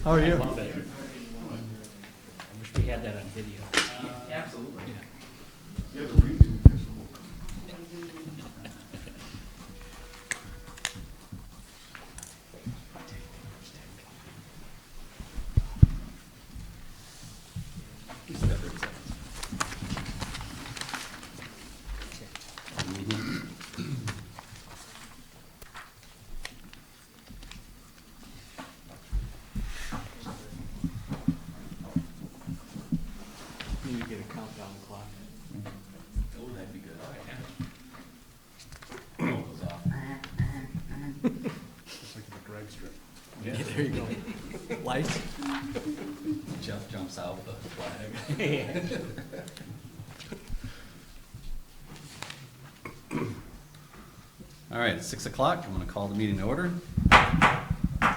How are you? I love it. I wish we had that on video. Absolutely. You have a redo this whole. Maybe get a countdown clock. Oh, that'd be good. Roll those off. It's like the drag strip. Yeah, there you go. Lights? Jeff jumps out with a flag. All right, it's 6 o'clock. I'm going to call the meeting to order. I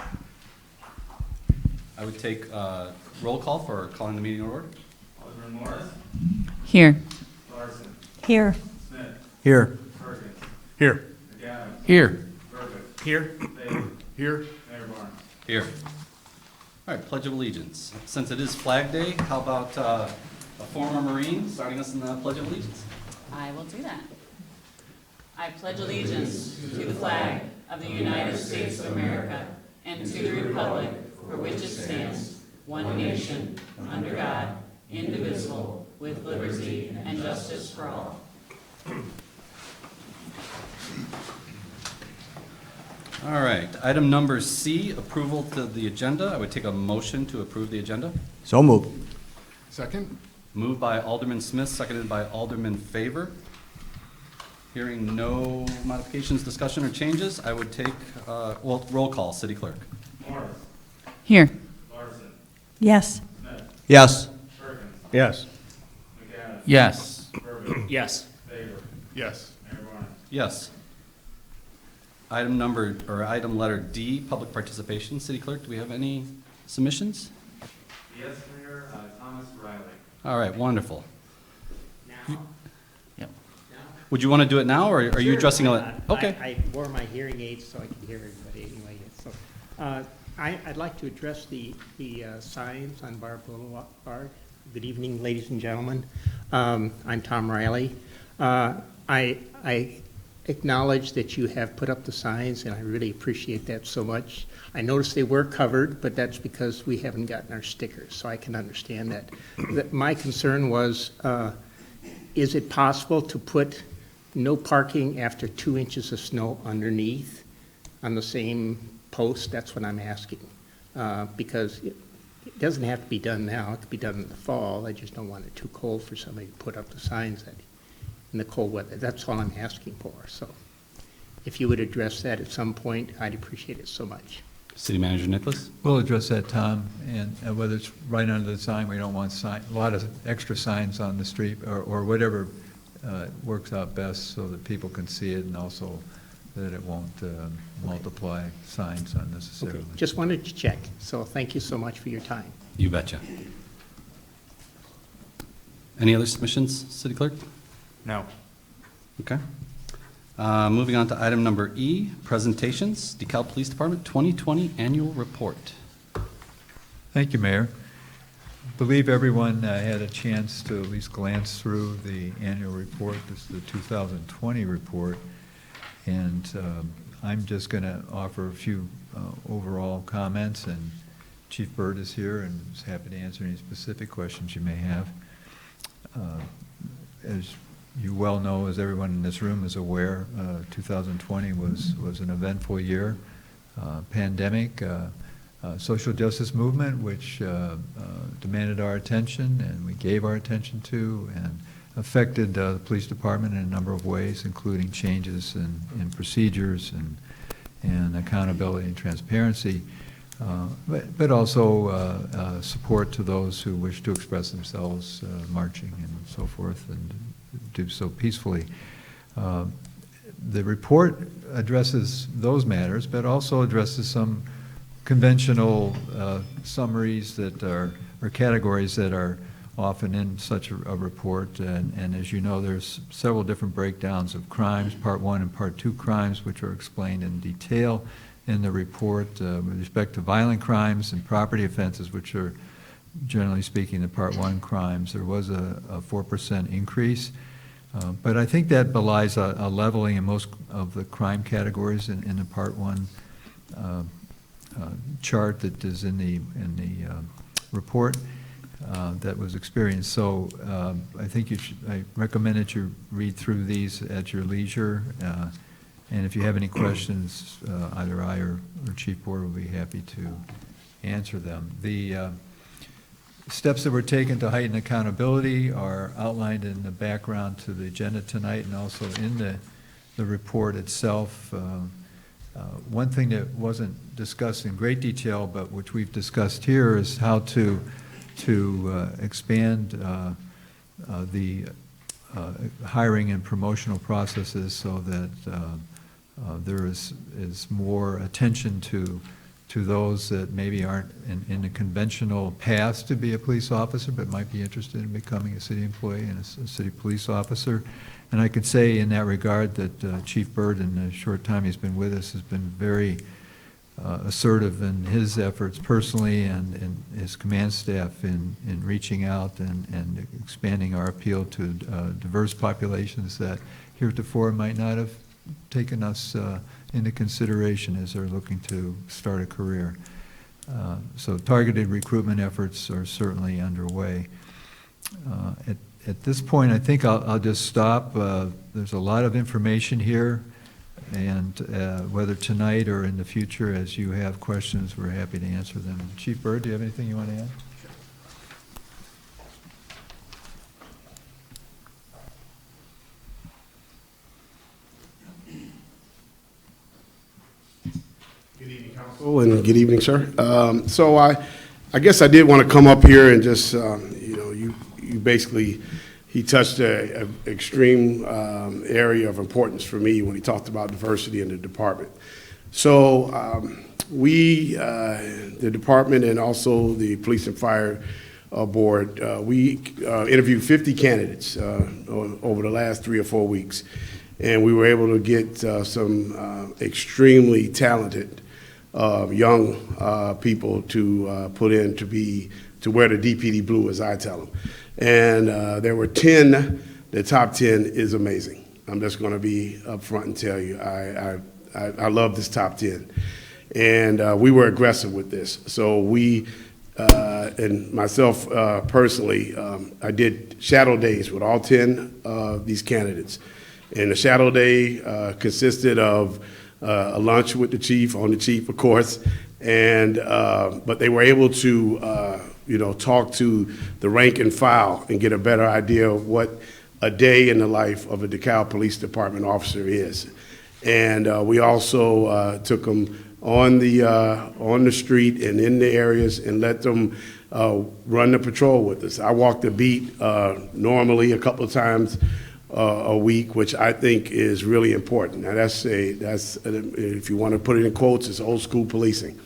would take roll call for calling the meeting to order. Alderman Morris, Here. Larson, Here. Smith, Here. Perkins, Here. McAdams, Here. Burbick, Here. Bailey, Here. Mayor Barnes. Here. All right, Pledge of Allegiance. Since it is Flag Day, how about a former Marine starting us in the Pledge of Allegiance? I will do that. I pledge allegiance to the flag of the United States of America and to the republic for which it stands, one nation, under God, indivisible, with liberty and justice for all. All right, item number C, approval to the agenda. I would take a motion to approve the agenda. So moved. Second? Moved by Alderman Smith, seconded by Alderman Favor. Hearing no modifications, discussion, or changes, I would take, roll call, City Clerk. Morris, Here. Larson, Yes. Smith, Yes. Perkins, Yes. McAdams, Yes. Burbick, Yes. Favor, Yes. Mayor Barnes. Yes. Item letter D, public participation. City Clerk, do we have any submissions? Yes, Mayor, Thomas Riley. All right, wonderful. Yep. Would you want to do it now, or are you addressing it? Okay. I wore my hearing aids so I could hear everybody anyway. So, I'd like to address the signs on Bar Boulevard. Good evening, ladies and gentlemen. I'm Tom Riley. I acknowledge that you have put up the signs, and I really appreciate that so much. I noticed they were covered, but that's because we haven't gotten our stickers, so I can understand that. My concern was, is it possible to put no parking after 2 inches of snow underneath on the same post? That's what I'm asking. Because it doesn't have to be done now, it could be done in the fall. I just don't want it too cold for somebody to put up the signs in the cold weather. That's all I'm asking for. So if you would address that at some point, I'd appreciate it so much. City Manager Nicholas? We'll address that, Tom, and whether it's right under the sign, we don't want a lot of extra signs on the street, or whatever works out best so that people can see it, and also that it won't multiply signs unnecessarily. Okay, just wanted to check. So thank you so much for your time. You betcha. Any other submissions, City Clerk? No. Okay. Moving on to item number E, presentations, DeKalb Police Department 2020 Annual Report. Thank you, Mayor. I believe everyone had a chance to at least glance through the annual report. This is the 2020 report, and I'm just going to offer a few overall comments, and Chief Byrd is here and is happy to answer any specific questions you may have. As you well know, as everyone in this room is aware, 2020 was an eventful year. Pandemic, social justice movement, which demanded our attention and we gave our attention to, and affected the police department in a number of ways, including changes in procedures and accountability and transparency, but also support to those who wish to express themselves, marching and so forth, and do so peacefully. The report addresses those matters, but also addresses some conventional summaries that are, or categories that are often in such a report. And as you know, there's several different breakdowns of crimes, Part 1 and Part 2 crimes, which are explained in detail in the report with respect to violent crimes and property offenses, which are generally speaking the Part 1 crimes. There was a 4% increase. But I think that belies a leveling in most of the crime categories in the Part 1 chart that is in the report that was experienced. So I think I recommend that you read through these at your leisure. And if you have any questions, either I or Chief Board will be happy to answer them. The steps that were taken to heighten accountability are outlined in the background to the agenda tonight and also in the report itself. One thing that wasn't discussed in great detail, but which we've discussed here, is how to expand the hiring and promotional processes so that there is more attention to those that maybe aren't in the conventional path to be a police officer, but might be interested in becoming a city employee and a city police officer. And I could say in that regard that Chief Byrd, in the short time he's been with us, has been very assertive in his efforts personally and his command staff in reaching out and expanding our appeal to diverse populations that heretofore might not have taken us into consideration as they're looking to start a career. So targeted recruitment efforts are certainly underway. At this point, I think I'll just stop. There's a lot of information here, and whether tonight or in the future, as you have questions, we're happy to answer them. Chief Byrd, do you have anything you want to add? Good evening, Council, and good evening, sir. So I guess I did want to come up here and just, you basically, he touched an extreme area of importance for me when he talked about diversity in the department. So we, the department and also the Police and Fire Board, we interviewed 50 candidates over the last 3 or 4 weeks, and we were able to get some extremely talented young people to put in to wear the DPD blue, as I tell them. And there were 10. The top 10 is amazing. I'm just going to be upfront and tell you, I love this top 10. And we were aggressive with this. So we, and myself personally, I did shadow days with all 10 of these candidates. And the shadow day consisted of a lunch with the chief, on the chief, of course, and but they were able to, talk to the rank and file and get a better idea of what a day in the life of a DeKalb Police Department officer is. And we also took them on the street and in the areas and let them run the patrol with us. I walked the beat normally a couple of times a week, which I think is really important. Now that's if you want to put it in quotes, it's old school policing.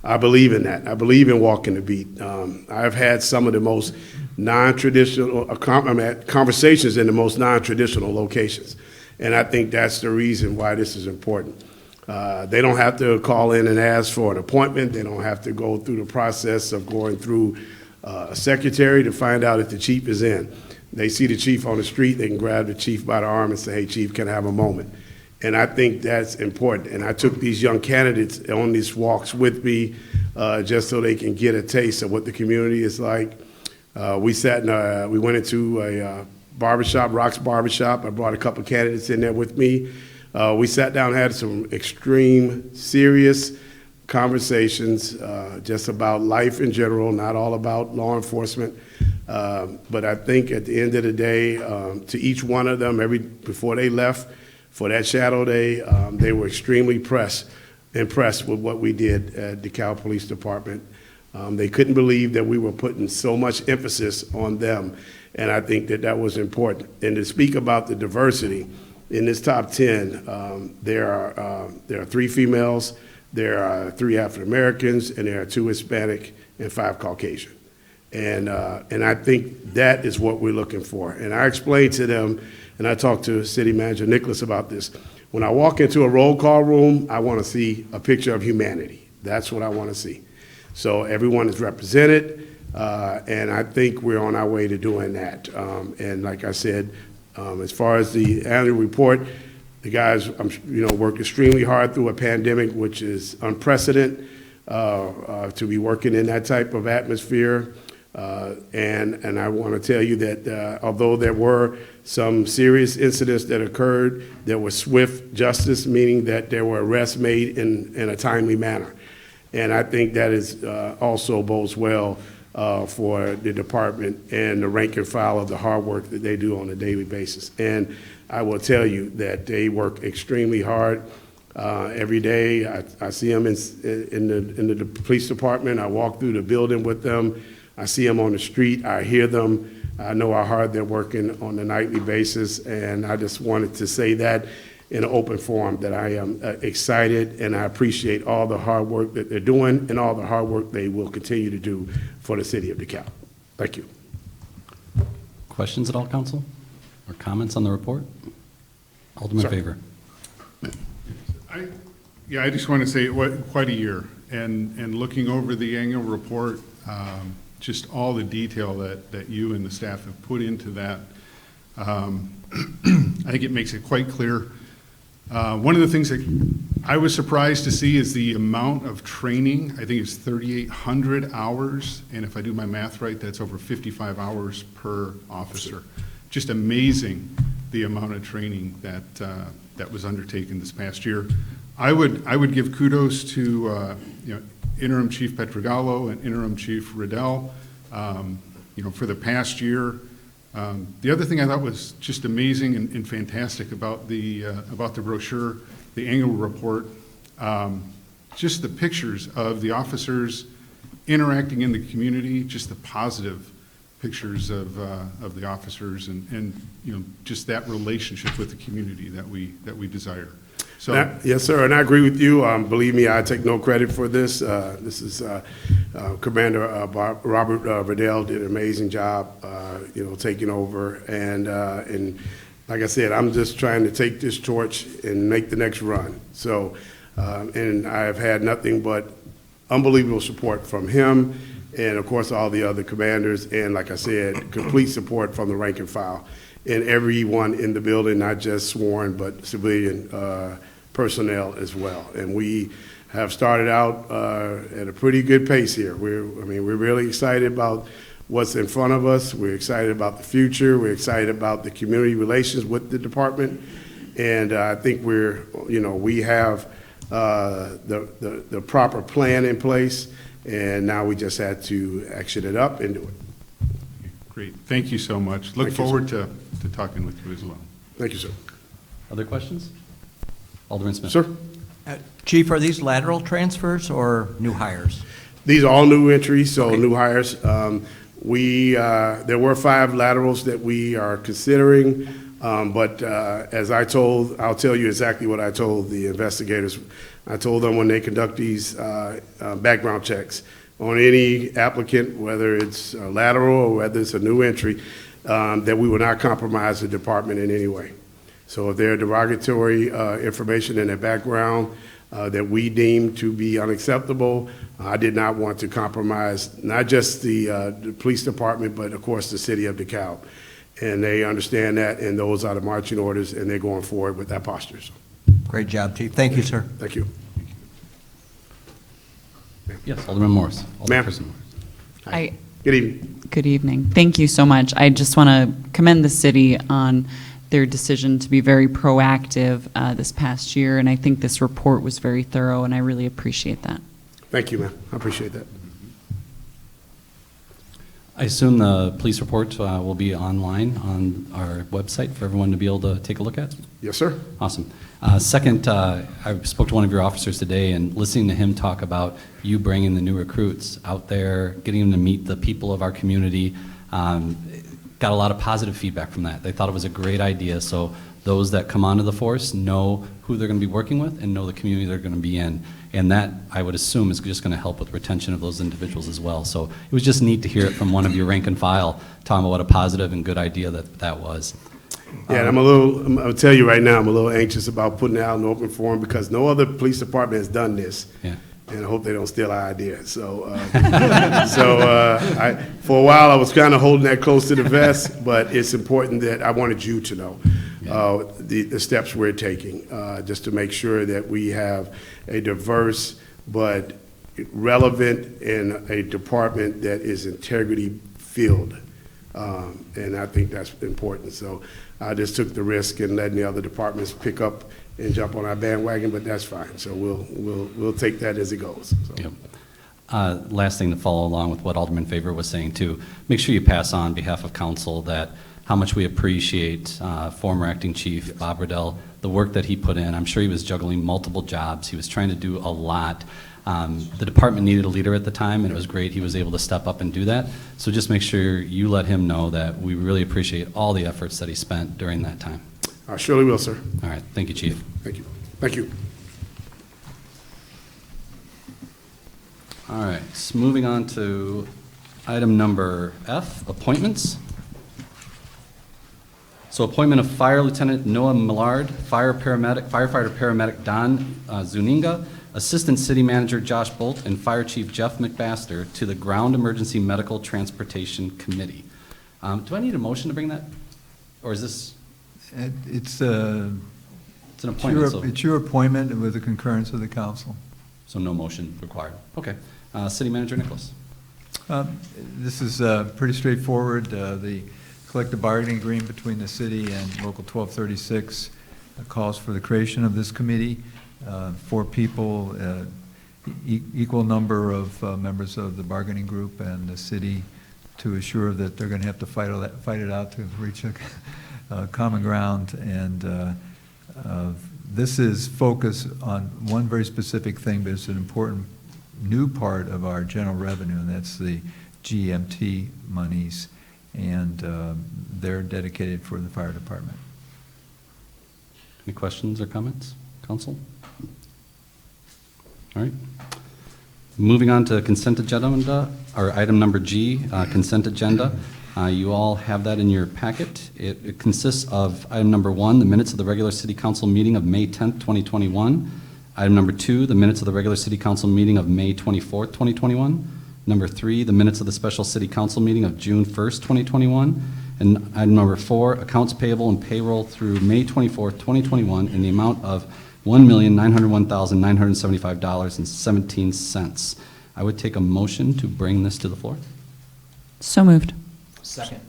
I believe in that. I believe in walking the beat. I've had some of the most non-traditional conversations in the most non-traditional locations, and I think that's the reason why this is important. They don't have to call in and ask for an appointment. They don't have to go through the process of going through a secretary to find out if the chief is in. They see the chief on the street, they can grab the chief by the arm and say, hey, chief, can I have a moment? And I think that's important. And I took these young candidates on these walks with me just so they can get a taste of what the community is like. We went into a barbershop, Rock's Barbershop. I brought a couple of candidates in there with me. We sat down and had some extreme, serious conversations just about life in general, not all about law enforcement. But I think at the end of the day, to each one of them, before they left for that shadow day, they were extremely impressed with what we did at DeKalb Police Department. They couldn't believe that we were putting so much emphasis on them, and I think that was important. And to speak about the diversity, in this top 10, there are 3 females, there are 3 African Americans, and there are 2 Hispanic and 5 Caucasian. And I think that is what we're looking for. And I explained to them, and I talked to City Manager Nicholas about this, When I walk into a roll call room, I want to see a picture of humanity. That's what I want to see. So everyone is represented, and I think we're on our way to doing that. And like I said, as far as the annual report, the guys, worked extremely hard through a pandemic, which is unprecedented to be working in that type of atmosphere. And I want to tell you that although there were some serious incidents that occurred, there was swift justice, meaning that there were arrests made in a timely manner. And I think that is also bodes well for the department and the rank and file of the hard work that they do on a daily basis. And I will tell you that they work extremely hard every day. I see them in the police department. I walk through the building with them. I see them on the street. I hear them. I know how hard they're working on a nightly basis. And I just wanted to say that in an open forum, that I am excited and I appreciate all the hard work that they're doing and all the hard work they will continue to do for the city of DeKalb. Thank you. Questions at all, council? Or comments on the report? Alderman Sir. Favor. I just want to say quite a year, and looking over the annual report, just all the detail that you and the staff have put into that, I think it makes it quite clear. One of the things that I was surprised to see is the amount of training. I think it's 3,800 hours, and if I do my math right, that's over 55 hours per officer. Just amazing the amount of training that was undertaken this past year. I would give kudos to Interim Chief Petrogallo and Interim Chief Riddell, for the past year. The other thing I thought was just amazing and fantastic about the brochure, the annual report, just the pictures of the officers interacting in the community, just the positive pictures of the officers and just that relationship with the community that we desire. So Yes, sir, and I agree with you. Believe me, I take no credit for this. This is Commander Robert Riddell did an amazing job, taking over. And like I said, I'm just trying to take this torch and make the next run. So, and I have had nothing but unbelievable support from him and, of course, all the other commanders. And like I said, complete support from the rank and file and everyone in the building, not just sworn, but civilian personnel as well. And we have started out at a pretty good pace here. We're really excited about what's in front of us. We're excited about the future. We're excited about the community relations with the department. And I think we have the proper plan in place, and now we just had to action it up and do it. great. Thank you so much. Look Thank you, forward to talking with you as well. Thank you, sir. Other questions? Alderman Smith. Sir? Chief, are these lateral transfers or new hires? These are all new entries, so new hires. There were 5 laterals that we are considering, but as I'll tell you exactly what I told the investigators. I told them when they conduct these background checks on any applicant, whether it's a lateral or whether it's a new entry, that we will not compromise the department in any way. So if there are derogatory information in their background that we deem to be unacceptable, I did not want to compromise not just the police department, but of course the city of DeKalb. And they understand that, and those are the marching orders, and they're going forward with that posture. So, Great job, Chief. Thank you, sir. thank you. Yes, Alderman Morris. Ma'am. Alderperson Morris. Good evening. Good evening. Thank you so much. I just want to commend the city on their decision to be very proactive this past year, and I think this report was very thorough, and I really appreciate that. Thank you, ma'am. I appreciate that. I assume the police report will be online on our website for everyone to be able to take a look at? Yes, sir. Awesome. Second, I spoke to one of your officers today, and listening to him talk about you bringing the new recruits out there, getting them to meet the people of our community, got a lot of positive feedback from that. They thought it was a great idea, so those that come onto the force know who they're going to be working with and know the community they're going to be in. And that, I would assume, is just going to help with retention of those individuals as well. So it was just neat to hear it from one of your rank and file, talking about what a positive and good idea that was. Yeah, and I'll tell you right now, I'm a little anxious about putting it out in open forum because no other police department has done this. Yeah. And I hope they don't steal our idea. So, for a while, I was kind of holding that close to the vest, but it's important that I wanted you to know the steps we're taking, just to make sure that we have a diverse but relevant and a department that is integrity-filled. And I think that's important. So I just took the risk in letting the other departments pick up and jump on our bandwagon, but that's fine. So we'll take that as it goes. So. Yep. Last thing to follow along with what Alderman Favor was saying too, make sure you pass on behalf of council that how much we appreciate former acting chief Bob Riddell, the work that he put in. I'm sure he was juggling multiple jobs. He was trying to do a lot. The department needed a leader at the time, and it was great he was able to step up and do that. So just make sure you let him know that we really appreciate all the efforts that he spent during that time. I surely will, sir. All right. Thank you, Chief. Thank you. Thank you. All right. So moving on to item number F, appointments. So appointment of Fire Lieutenant Noah Millard, firefighter paramedic Don Zuninga, Assistant City Manager Josh Bolt, and Fire Chief Jeff McMaster to the Ground Emergency Medical Transportation Committee. Do I need a motion to bring that? Or is this? It's an appointment. So, it's your appointment with the concurrence of the council. so no motion required. Okay. City Manager Nicholas. This is pretty straightforward. The collective bargaining agreement between the city and Local 1236 calls for the creation of this committee. 4 people, equal number of members of the bargaining group and the city, to assure that they're going to have to fight it out to reach a common ground. And this is focused on one very specific thing, but it's an important new part of our general revenue, and that's the GMT monies, and they're dedicated for the fire department. Any questions or comments, council? All right. Moving on to consent agenda, or item number G, consent agenda. You all have that in your packet. It consists of item number 1, the minutes of the regular city council meeting of May 10th, 2021. Item number 2, the minutes of the regular city council meeting of May 24th, 2021. Number 3, the minutes of the special city council meeting of June 1st, 2021. And item number 4, accounts payable and payroll through May 24th, 2021 in the amount of $1,901,975.17. I would take a motion to bring this to the floor. So moved. Second.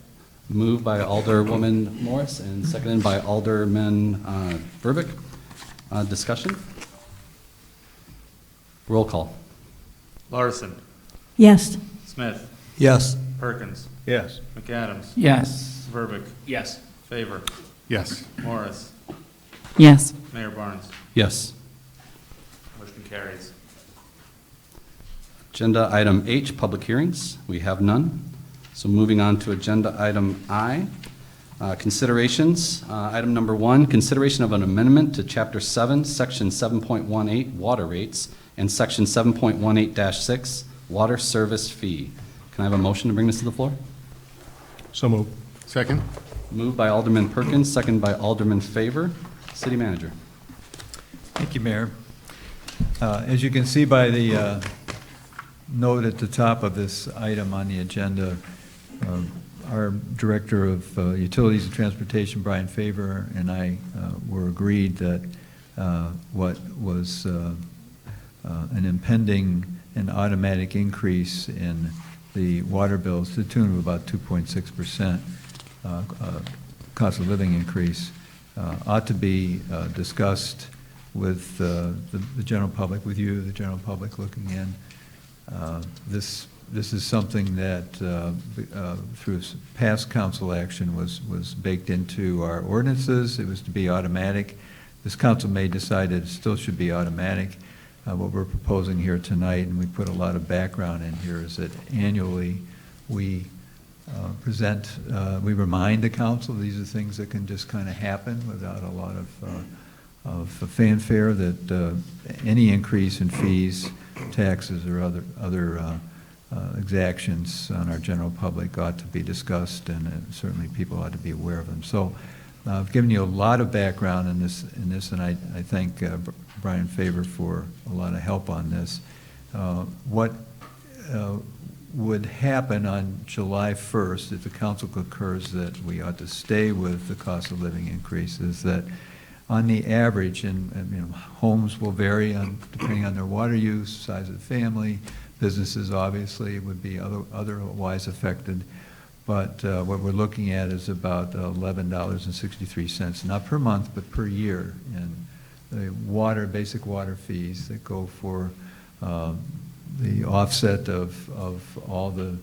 Moved by Alderwoman Morris and seconded by Alderman Verbeek. Discussion? Roll call. Larson, Yes. Smith, Yes. Perkins, Yes. McAdams, Yes. Verbic, Yes. Favor, Yes. Morris, Yes. Mayor Barnes. Yes. Motion carries. Agenda item H, public hearings. We have none. So moving on to agenda item I, considerations. Item number 1, consideration of an amendment to Chapter 7, Section 7.18, water rates, and Section 7.18-6, water service fee. Can I have a motion to bring this to the floor? So moved. Second? Moved by Alderman Perkins, second by Alderman Favor. City Manager. Thank you, Mayor. As you can see by the note at the top of this item on the agenda, our Director of Utilities and Transportation, Brian Favor, and I were agreed that what was an impending and automatic increase in the water bills to the tune of about 2.6% cost of living increase ought to be discussed with the general public, with you, the general public looking in. This is something that through past council action was baked into our ordinances. It was to be automatic. This council may decide it still should be automatic. What we're proposing here tonight, and we put a lot of background in here, is that annually we we remind the council these are things that can just kind of happen without a lot of fanfare, that any increase in fees, taxes, or other exactions on our general public ought to be discussed, and certainly people ought to be aware of them. So I've given you a lot of background in this, and I thank Brian Faber for a lot of help on this. What would happen on July 1st, if the council concurs that we ought to stay with the cost of living increase, is that on the average, and you know, homes will vary depending on their water use, size of the family, businesses obviously would be otherwise affected, but what we're looking at is about $11.63, not per month, but per year, in the basic water fees that go for the offset of all the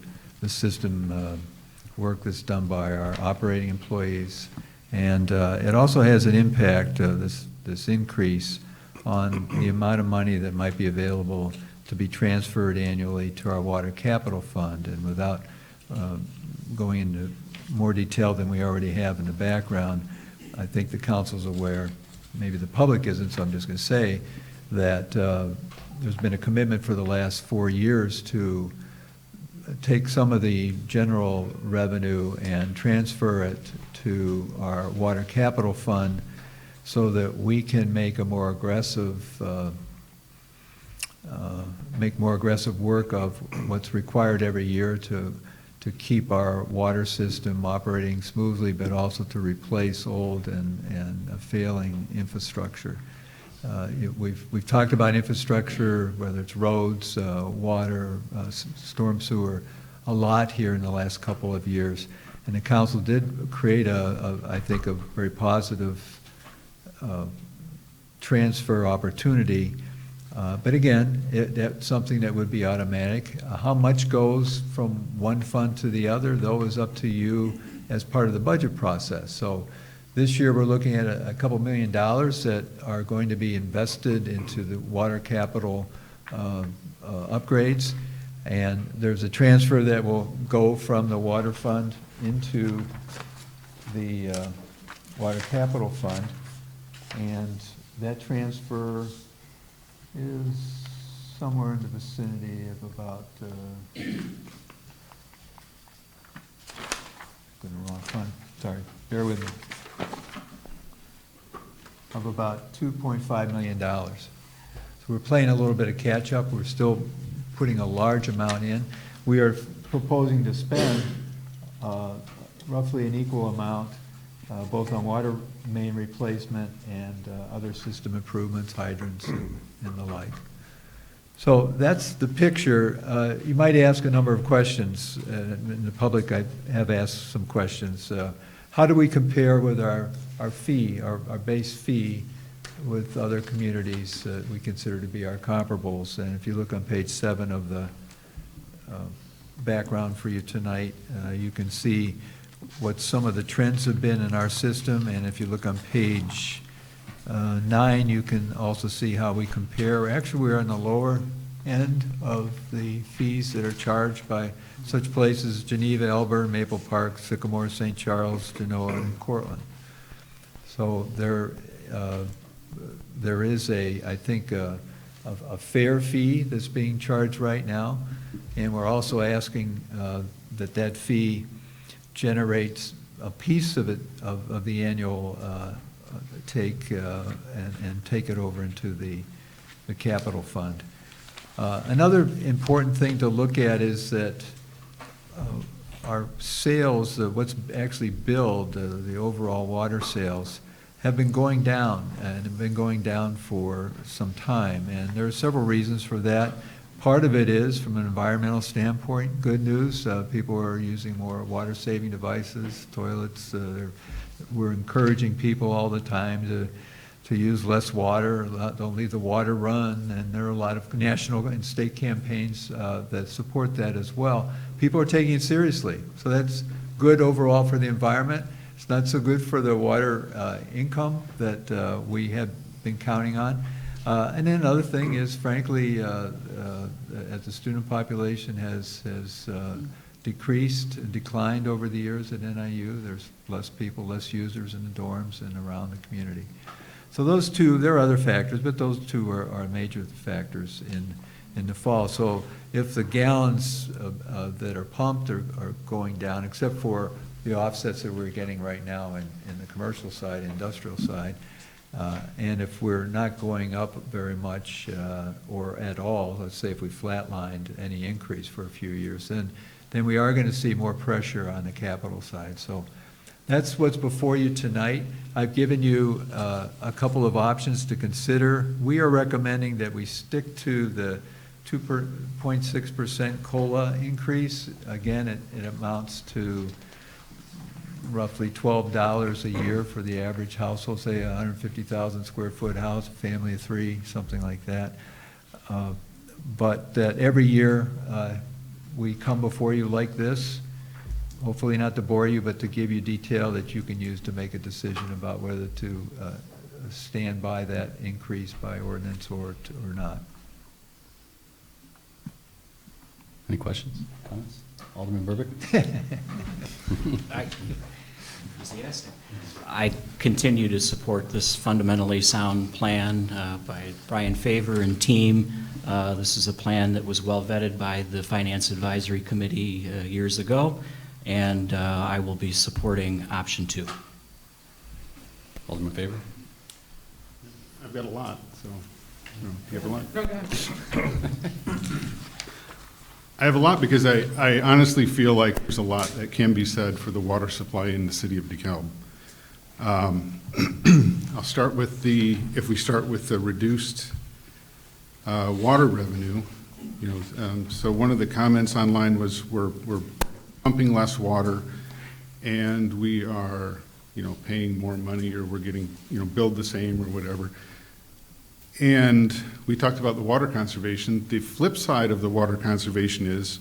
system work that's done by our operating employees. And it also has an impact, this increase, on the amount of money that might be available to be transferred annually to our water capital fund. And without going into more detail than we already have in the background, I think the council's aware, maybe the public isn't, so I'm just going to say that there's been a commitment for the last 4 years to take some of the general revenue and transfer it to our water capital fund so that we can make a more aggressive work of what's required every year to keep our water system operating smoothly, but also to replace old and failing infrastructure. We've talked about infrastructure, whether it's roads, water, storm sewer, a lot here in the last couple of years. And the council did create I think, a very positive transfer opportunity. But again, that's something that would be automatic. How much goes from one fund to the other, though, is up to you as part of the budget process. So this year we're looking at a couple $1 million that are going to be invested into the water capital upgrades. And there's a transfer that will go from the water fund into the water capital fund. And that transfer is somewhere in the vicinity of about, getting the wrong fund, sorry, bear with me, of about $2.5 million. So we're playing a little bit of catch up. We're still putting a large amount in. We are proposing to spend roughly an equal amount both on water main replacement and other system improvements, hydrants and the like. So that's the picture. You might ask a number of questions. In the public, I have asked some questions. How do we compare with our fee, our base fee, with other communities that we consider to be our comparables? And if you look on page 7 of the background for you tonight, you can see what some of the trends have been in our system. And if you look on page 9, you can also see how we compare. Actually, we're on the lower end of the fees that are charged by such places as Geneva, Elburn, Maple Park, Sycamore, St. Charles, Genoa, and Cortland. So there is I think, a fair fee that's being charged right now, and we're also asking that fee generates a piece of it, of the annual take and take it over into the capital fund. Another important thing to look at is that our sales, what's actually billed, the overall water sales, have been going down, and have been going down for some time. And there are several reasons for that. Part of it is, from an environmental standpoint, good news. People are using more water-saving devices, toilets. We're encouraging people all the time to use less water, don't leave the water run, and there are a lot of national and state campaigns that support that as well. People are taking it seriously, so that's good overall for the environment. It's not so good for the water income that we have been counting on. And then another thing is, frankly, as the student population has decreased and declined over the years at NIU, there's less people, less users in the dorms and around the community. So those two, there are other factors, but those two are major factors in the fall. So if the gallons that are pumped are going down, except for the offsets that we're getting right now in the commercial side, industrial side. And if we're not going up very much or at all, let's say if we flatlined any increase for a few years, then we are going to see more pressure on the capital side. So that's what's before you tonight. I've given you a couple of options to consider. We are recommending that we stick to the 2.6% COLA increase. Again, it amounts to roughly $12 a year for the average household, say a 150,000 square foot house, family of three, something like that. But that every year we come before you like this, hopefully not to bore you, but to give you detail that you can use to make a decision about whether to stand by that increase by ordinance or not. Any questions, comments? Alderman Burbick? I continue to support this fundamentally sound plan by Brian Favor and team. This is a plan that was well vetted by the Finance Advisory Committee years ago, and I will be supporting option 2. Alderman Favor? I've got a lot, so, you have a lot? I have a lot because I honestly feel like there's a lot that can be said for the water supply in the city of DeKalb. I'll start with if we start with the reduced water revenue, so one of the comments online was we're pumping less water and we are, paying more money, or we're getting, billed the same or whatever. And we talked about the water conservation. The flip side of the water conservation is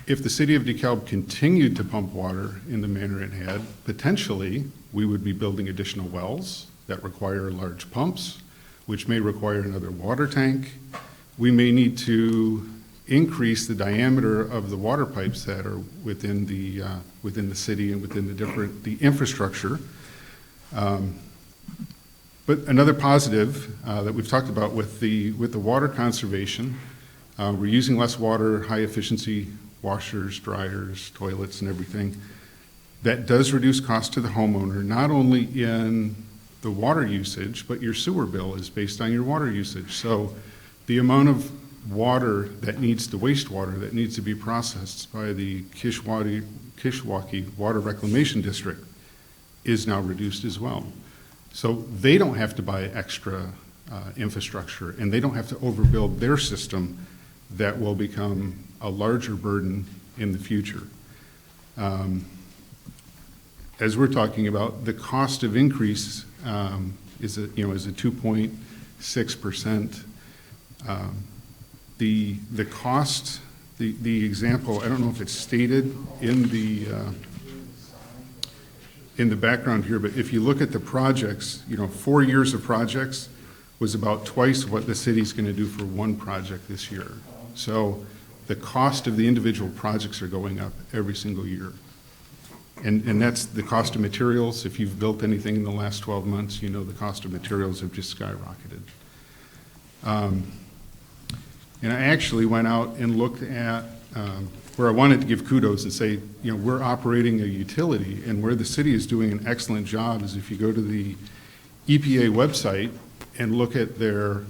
if the city of DeKalb continued to pump water in the manner it had, potentially we would be building additional wells that require large pumps, which may require another water tank. We may need to increase the diameter of the water pipes that are within the city and within the infrastructure. But another positive that we've talked about with the water conservation, we're using less water, high efficiency washers, dryers, toilets, and everything. That does reduce cost to the homeowner, not only in the water usage, but your sewer bill is based on your water usage. So the amount of water that needs to wastewater that needs to be processed by the Kishwaukee Water Reclamation District is now reduced as well. So they don't have to buy extra infrastructure, and they don't have to overbuild their system that will become a larger burden in the future. As we're talking about, the cost of increase is a 2.6%. The cost, the example, I don't know if it's stated in the background here, but if you look at the projects, 4 years of projects was about twice what the city's going to do for one project this year. So the cost of the individual projects are going up every single year. And that's the cost of materials. If you've built anything in the last 12 months, the cost of materials have just skyrocketed. And I actually went out and looked at where I wanted to give kudos and say, we're operating a utility, and where the city is doing an excellent job is if you go to the EPA website and look at their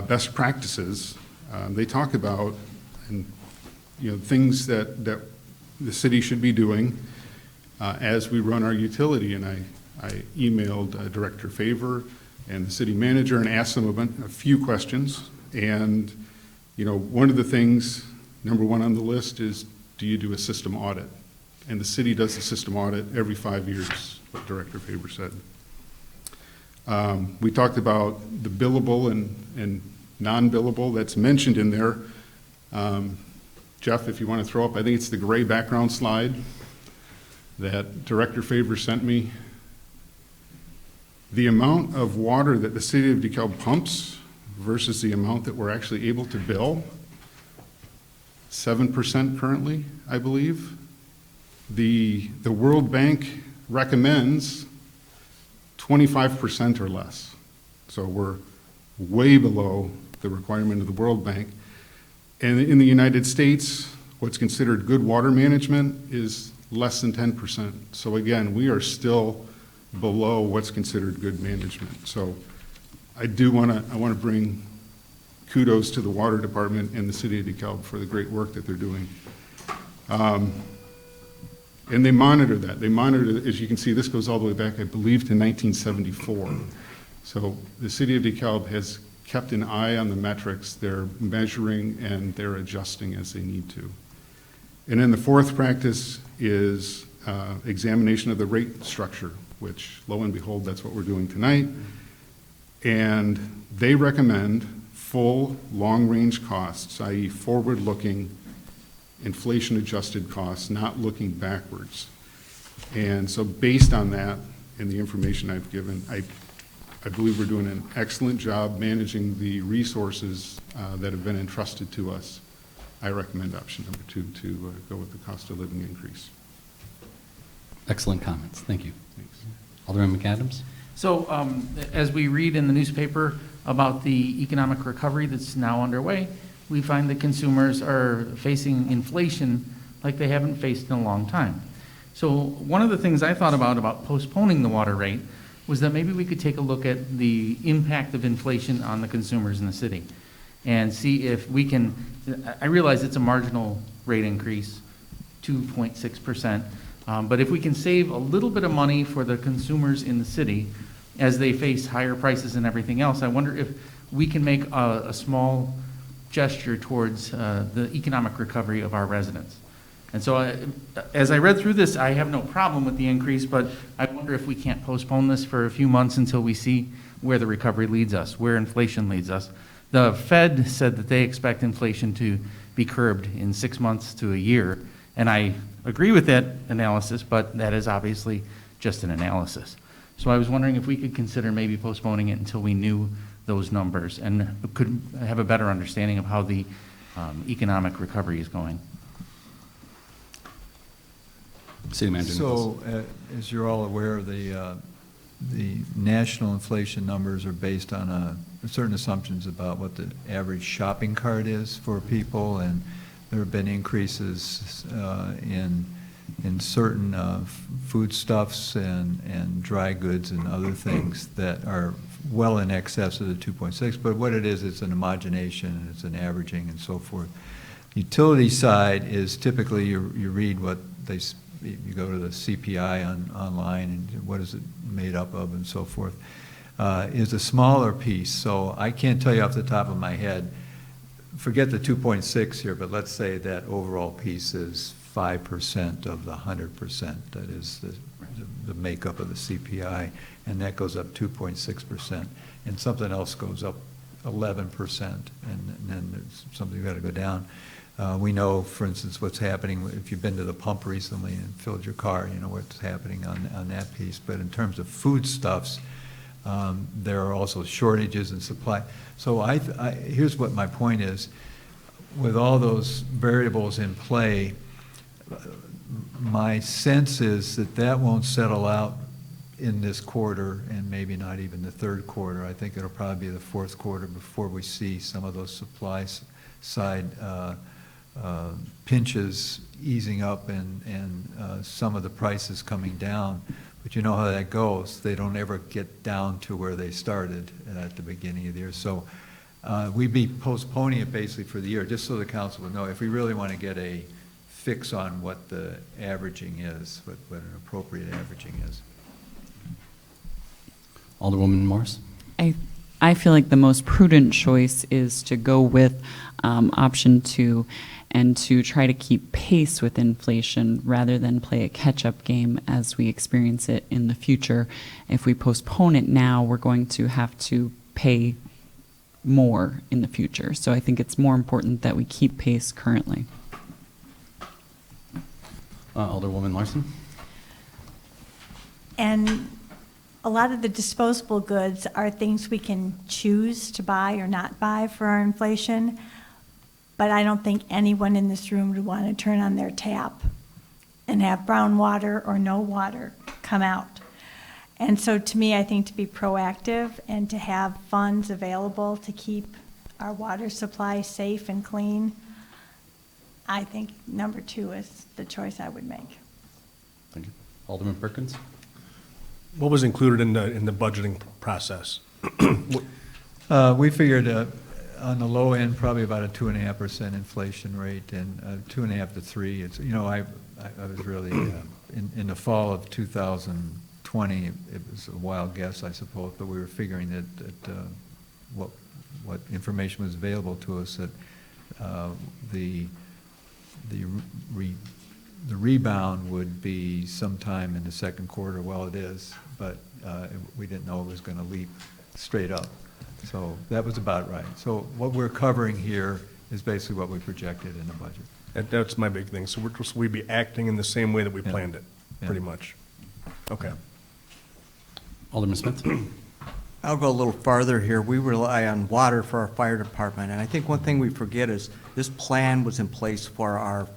best practices, they talk about things that the city should be doing as we run our utility. And I emailed Director Favor and the city manager and asked them a few questions. And one of the things, number one on the list is, do you do a system audit? And the city does a system audit every 5 years, what Director Faber said. We talked about the billable and non-billable that's mentioned in there. Jeff, if you want to throw up, I think it's the gray background slide that Director Faber sent me. The amount of water that the city of DeKalb pumps versus the amount that we're actually able to bill, 7% currently, I believe. The World Bank recommends 25% or less. So we're way below the requirement of the World Bank. And in the United States, what's considered good water management is less than 10%. So again, we are still below what's considered good management. So I want to bring kudos to the water department and the city of DeKalb for the great work that they're doing. And they monitor that. They monitor, as you can see, this goes all the way back, I believe, to 1974. So the city of DeKalb has kept an eye on the metrics. They're measuring and they're adjusting as they need to. And then the fourth practice is examination of the rate structure, which, lo and behold, that's what we're doing tonight. And they recommend full long-range costs, i.e. forward-looking, inflation-adjusted costs, not looking backwards. And so based on that and the information I've given, I believe we're doing an excellent job managing the resources that have been entrusted to us. I recommend option number 2 to go with the cost of living increase. Excellent comments. Thank you. Thanks. Alderman McAdams? So as we read in the newspaper about the economic recovery that's now underway, we find that consumers are facing inflation like they haven't faced in a long time. So one of the things I thought about postponing the water rate was that maybe we could take a look at the impact of inflation on the consumers in the city and see if we can, I realize it's a marginal rate increase, 2.6%, but if we can save a little bit of money for the consumers in the city as they face higher prices and everything else, I wonder if we can make a small gesture towards the economic recovery of our residents. And so as I read through this, I have no problem with the increase, but I wonder if we can't postpone this for a few months until we see where the recovery leads us, where inflation leads us. The Fed said that they expect inflation to be curbed in 6 months to a year, and I agree with that analysis, but that is obviously just an analysis. So I was wondering if we could consider maybe postponing it until we knew those numbers and could have a better understanding of how the economic recovery is going. City Manager. So, as you're all aware, the national inflation numbers are based on certain assumptions about what the average shopping cart is for people, and there have been increases in certain foodstuffs and dry goods and other things that are well in excess of the 2.6. But what it is, it's an homogenation and it's an averaging and so forth. Utility side is typically you read what you go to the CPI online and what is it made up of and so forth, is a smaller piece. So I can't tell you off the top of my head, forget the 2.6 here, but let's say that overall piece is 5% of the 100%, that is the makeup of the CPI, and that goes up 2.6%, and something else goes up 11%, and then there's something got to go down. We know, for instance, what's happening if you've been to the pump recently and filled your car, you know what's happening on that piece. But in terms of foodstuffs, there are also shortages in supply. So here's what my point is. With all those variables in play, my sense is that won't settle out in this quarter and maybe not even the third quarter. I think it'll probably be the fourth quarter before we see some of those supply side pinches easing up and some of the prices coming down. But you know how that goes. They don't ever get down to where they started at the beginning of the year. So we'd be postponing it basically for the year, just so the council would know if we really want to get a fix on what the averaging is, what an appropriate averaging is. Alderwoman Morris? I feel like the most prudent choice is to go with option 2 and to try to keep pace with inflation rather than play a catch-up game as we experience it in the future. If we postpone it now, we're going to have to pay more in the future. So I think it's more important that we keep pace currently. Alderwoman Larson? And a lot of the disposable goods are things we can choose to buy or not buy for our inflation, but I don't think anyone in this room would want to turn on their tap and have brown water or no water come out. And so to me, I think to be proactive and to have funds available to keep our water supply safe and clean, I think number 2 is the choice I would make. Thank you. Alderman Perkins? What was included in the budgeting process? We figured on the low end, probably about a 2.5% inflation rate, and 2.5 to 3. It's, you know, I was really in the fall of 2020. It was a wild guess, I suppose, but we were figuring that what information was available to us, that the rebound would be sometime in the second quarter. Well, it is, but we didn't know it was going to leap straight up. So that was about right. So what we're covering here is basically what we projected in the budget. That's my big thing. So we'd be acting in the same way that we planned it, pretty much. Okay. Alderman Smith? I'll go a little farther here. We rely on water for our fire department, and I think one thing we forget is this plan was in place for our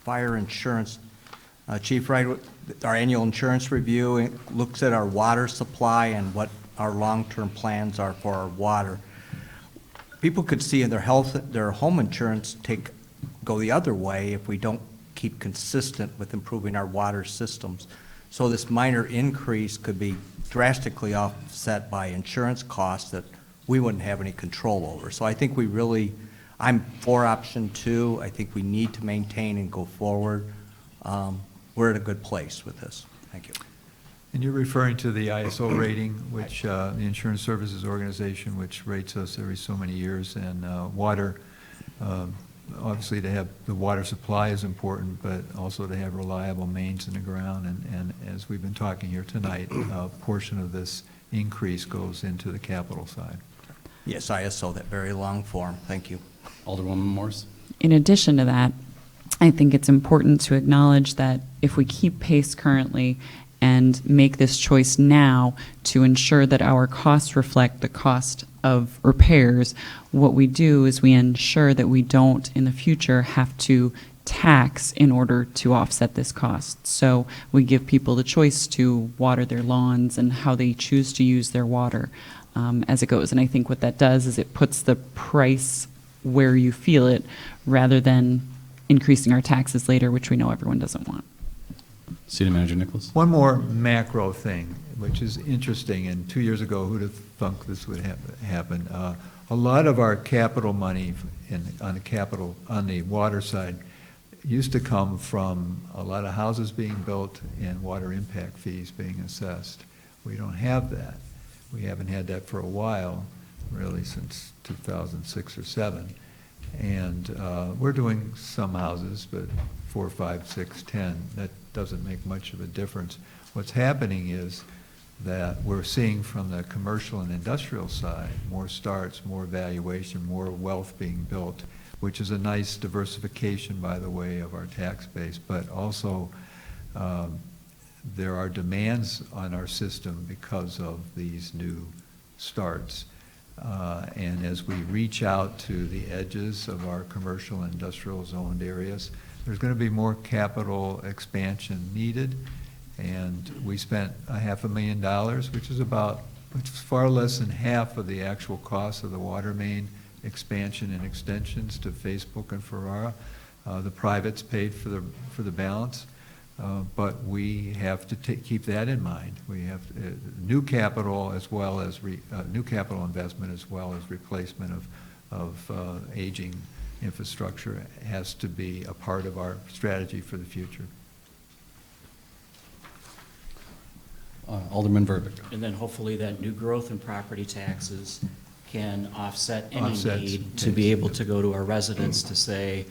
fire insurance. Chief Wright, our annual insurance review, it looks at our water supply and what our long-term plans are for our water. People could see in their home insurance go the other way if we don't keep consistent with improving our water systems. So this minor increase could be drastically offset by insurance costs that we wouldn't have any control over. So I think I'm for option 2. I think we need to maintain and go forward. We're at a good place with this. Thank you. And you're referring to the ISO rating, which the Insurance Services Organization, which rates us every so many years, and water. Obviously, to have the water supply is important, but also to have reliable mains in the ground. And as we've been talking here tonight, a portion of this increase goes into the capital side. Yes, ISO, that very long form. Thank you. Alderwoman Morse? In addition to that, I think it's important to acknowledge that if we keep pace currently and make this choice now to ensure that our costs reflect the cost of repairs, what we do is we ensure that we don't in the future have to tax in order to offset this cost. So we give people the choice to water their lawns and how they choose to use their water as it goes. And I think what that does is it puts the price where you feel it rather than increasing our taxes later, which we know everyone doesn't want. City Manager Nicholas? One more macro thing, which is interesting, and 2 years ago, who'd have thunk this would happen? A lot of our capital money on the water side used to come from a lot of houses being built and water impact fees being assessed. We don't have that. We haven't had that for a while, really since 2006 or 7. And we're doing some houses, but 4, 5, 6, 10, that doesn't make much of a difference. What's happening is that we're seeing from the commercial and industrial side more starts, more valuation, more wealth being built, which is a nice diversification, by the way, of our tax base. But also there are demands on our system because of these new starts. And as we reach out to the edges of our commercial and industrial zoned areas, there's going to be more capital expansion needed. And we spent $500,000, which is far less than half of the actual cost of the water main expansion and extensions to Facebook and Ferrara. The privates paid for the balance. But we have to keep that in mind. We have new capital as well as new capital investment as well as replacement of aging infrastructure has to be a part of our strategy for the future. Alderman Verbeek. And then hopefully that new growth in property taxes can offset any need to be able to go to our residents to say,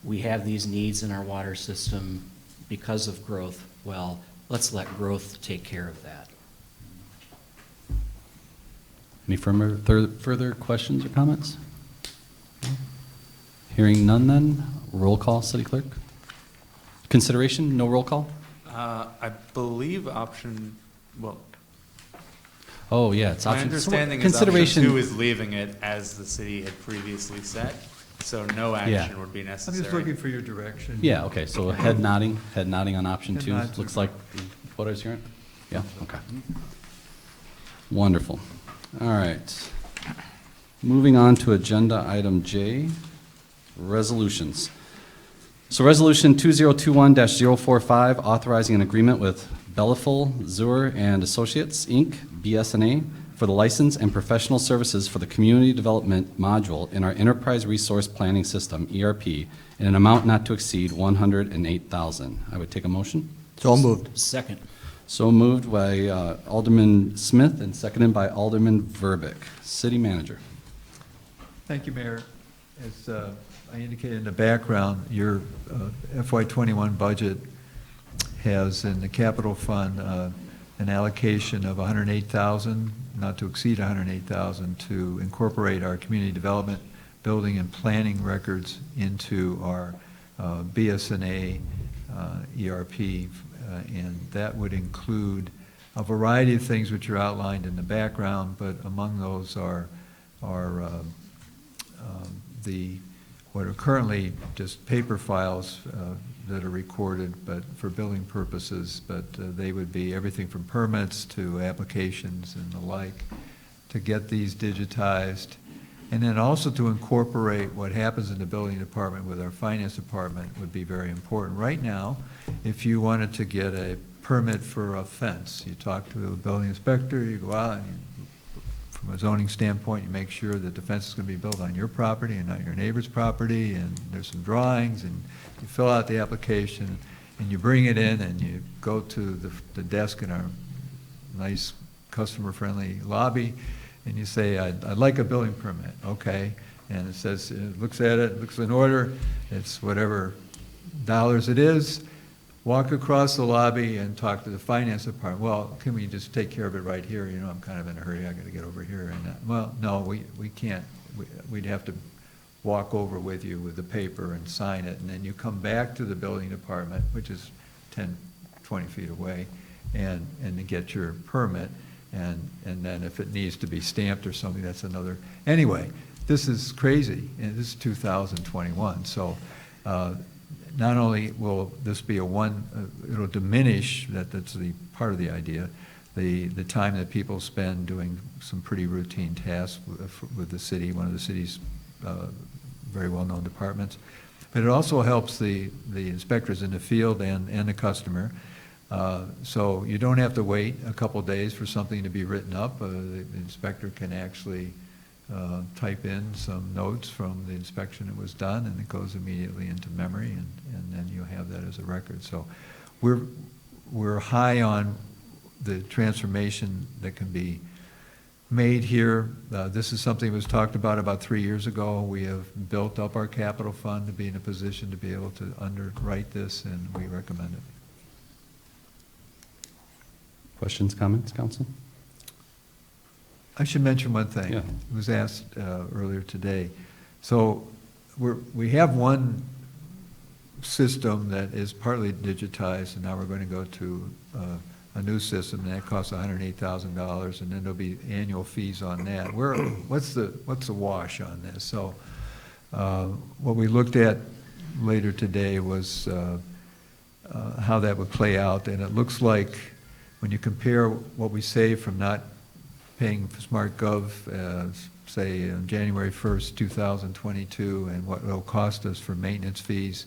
we have these needs in our water system because of growth. Well, let's let growth take care of that. Any further questions or comments? Hearing none then, roll call, City Clerk. Consideration, no roll call? I believe oh yeah, it's my option. understanding is consideration. option 2 is leaving it as the city had previously set, so no action would be necessary. I'm just looking for your direction. Yeah, okay, so head nodding on option 2. nod. Looks like what I was hearing? Yeah, okay. Wonderful. All right. Moving on to agenda item J, resolutions. So Resolution 2021-045, authorizing an agreement with Belleful, Zur and Associates, Inc., BSNA, for the license and professional services for the Community Development Module in our Enterprise Resource Planning System, ERP, in an amount not to exceed $108,000. I would take a motion. So moved. Second. So moved by Alderman Smith and seconded by Alderman Verbeek. City Manager. Thank you, Mayor. As I indicated in the background, your FY21 budget has in the capital fund an allocation of $108,000, not to exceed $108,000, to incorporate our community development building and planning records into our BSNA ERP, and that would include a variety of things which are outlined in the background, but among those are what are currently just paper files that are recorded, but for billing purposes, but they would be everything from permits to applications and the like, to get these digitized, and then also to incorporate what happens in the building department with our finance department would be very important. Right now, if you wanted to get a permit for a fence, you talk to the building inspector, you go out, and from a zoning standpoint, you make sure that the fence is going to be built on your property and not your neighbor's property, and there's some drawings, and you fill out the application, and you bring it in, and you go to the desk in our nice customer-friendly lobby, and you say, I'd like a building permit. Okay, and it says, it looks at it, looks in order, it's whatever dollars it is. Walk across the lobby and talk to the finance department. Well, can we just take care of it right here? You know, I'm kind of in a hurry, I gotta get over here. And well, no, we can't. We'd have to walk over with you with the paper and sign it, and then you come back to the building department, which is 10, 20 feet away, and to get your permit, and then if it needs to be stamped or something, that's another. Anyway, this is crazy, and this is 2021, so not only will this be it'll diminish, that's the part of the idea, the time that people spend doing some pretty routine tasks with the city, one of the city's very well-known departments. But it also helps the inspectors in the field and the customer. So you don't have to wait a couple days for something to be written up. The inspector can actually type in some notes from the inspection that was done, and it goes immediately into memory, and then you have that as a record. So we're high on the transformation that can be made here. This is something that was talked about 3 years ago. We have built up our capital fund to be in a position to be able to underwrite this, and we recommend it. Questions, comments, council? I should mention one thing. Yeah. It was asked earlier today. So we have one system that is partly digitized, and now we're going to go to a new system, and that costs $108,000, and then there'll be annual fees on that. What's the wash on this? So what we looked at later today was how that would play out, and it looks like when you compare what we save from not paying for SmartGov, say on January 1st, 2022, and what it'll cost us for maintenance fees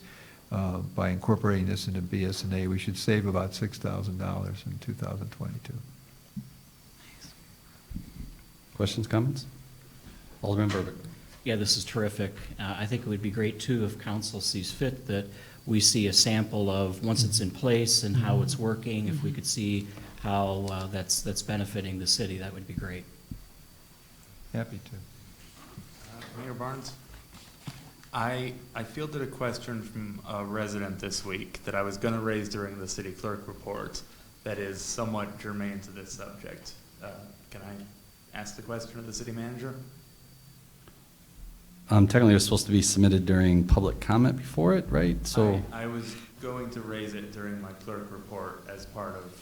by incorporating this into BSNA, we should save about $6,000 in 2022. Questions, comments? Alderman Verbeek. Yeah, this is terrific. I think it would be great, too, if council sees fit that we see a sample of, once it's in place and how it's working, if we could see how that's benefiting the city, that would be great. Happy to. Mayor Barnes? I fielded a question from a resident this week that I was going to raise during the city clerk report that is somewhat germane to this subject. Can I ask the question of the city manager? Technically, it was supposed to be submitted during public comment before it, right? So I was going to raise it during my clerk report as part of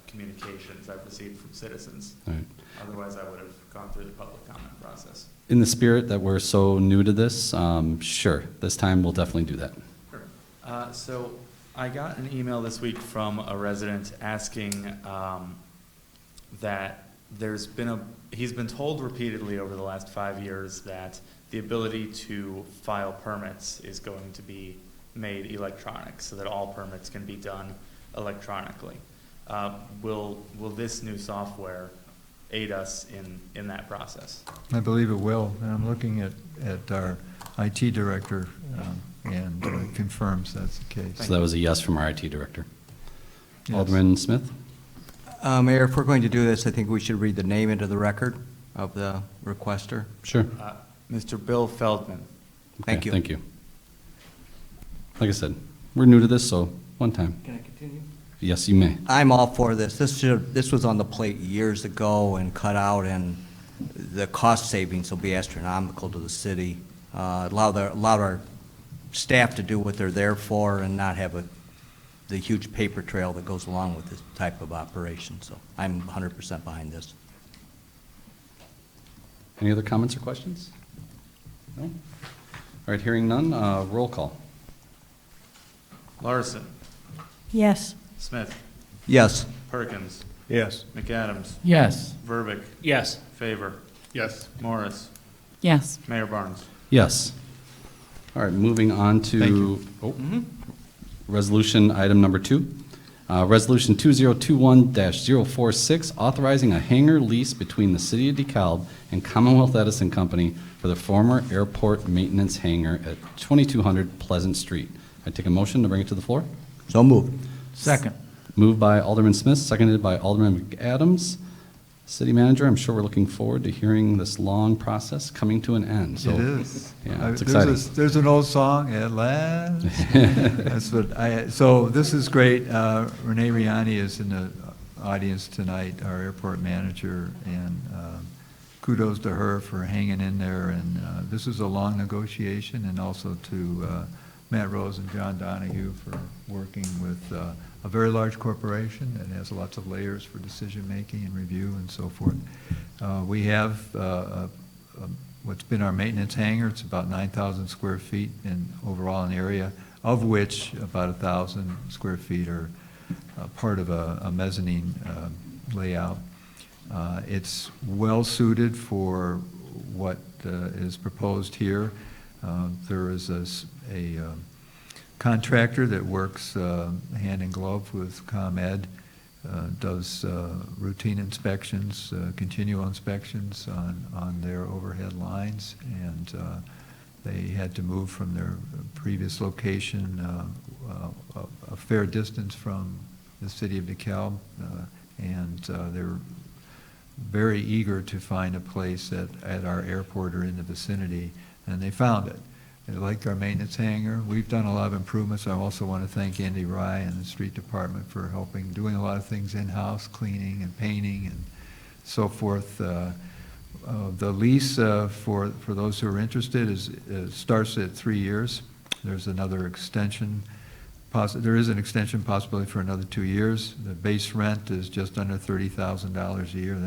communications I've received from citizens. All right. Otherwise, I would have gone through the public comment process. In the spirit that we're so new to this, sure, this time we'll definitely do that. Sure. So I got an email this week from a resident asking that he's been told repeatedly over the last 5 years that the ability to file permits is going to be made electronic so that all permits can be done electronically. Will this new software aid us in that process? I believe it will, and I'm looking at our IT director, and confirms that's the case. So that was a yes from our IT director. Yes. Alderman Smith? Mayor, if we're going to do this, I think we should read the name into the record of the requester. Sure. Mr. Bill Feldman. Thank Okay, you. Thank you. Like I said, we're new to this, so one time. Can I continue? Yes, you may. I'm all for this. This was on the plate years ago and cut out, and the cost savings will be astronomical to the city. Allow our staff to do what they're there for and not have the huge paper trail that goes along with this type of operation. So I'm 100% behind this. Any other comments or questions? No? All right, hearing none, roll call. Larson. Yes. Smith. Yes. Perkins. Yes. McAdams. Yes. Verbic. Yes. Favor. Yes. Morris. Yes. Mayor Barnes. Yes. All right, moving on to resolution item number 2. Resolution 2021-046, authorizing a hangar lease between the City of DeKalb and Commonwealth Edison Company for the former airport maintenance hangar at 2200 Pleasant Street. I take a motion to bring it to the floor. So moved. Second. Moved by Alderman Smith, seconded by Alderman McAdams. City Manager, I'm sure we're looking forward to hearing this long process coming to an end. So, It is. Yeah, it's exciting. There's an old song, at last. That's so this is great. Renee Riani is in the audience tonight, our airport manager, and kudos to her for hanging in there. And this is a long negotiation, and also to Matt Rose and John Donahue for working with a very large corporation that has lots of layers for decision-making and review and so forth. We have what's been our maintenance hangar. It's about 9,000 square feet in overall an area, of which about 1,000 square feet are part of a mezzanine layout. It's well-suited for what is proposed here. There is a contractor that works hand in glove with ComEd, does routine inspections, continual inspections on their overhead lines, and they had to move from their previous location a fair distance from the city of DeKalb, and they're very eager to find a place at our airport or in the vicinity, and they found it. They liked our maintenance hangar. We've done a lot of improvements. I also want to thank Andy Rye and the street department for helping, doing a lot of things in-house, cleaning and painting and so forth. The lease, for those who are interested, starts at 3 years. There's another extension. There is an extension possibility for another 2 years. The base rent is just under $30,000 a year.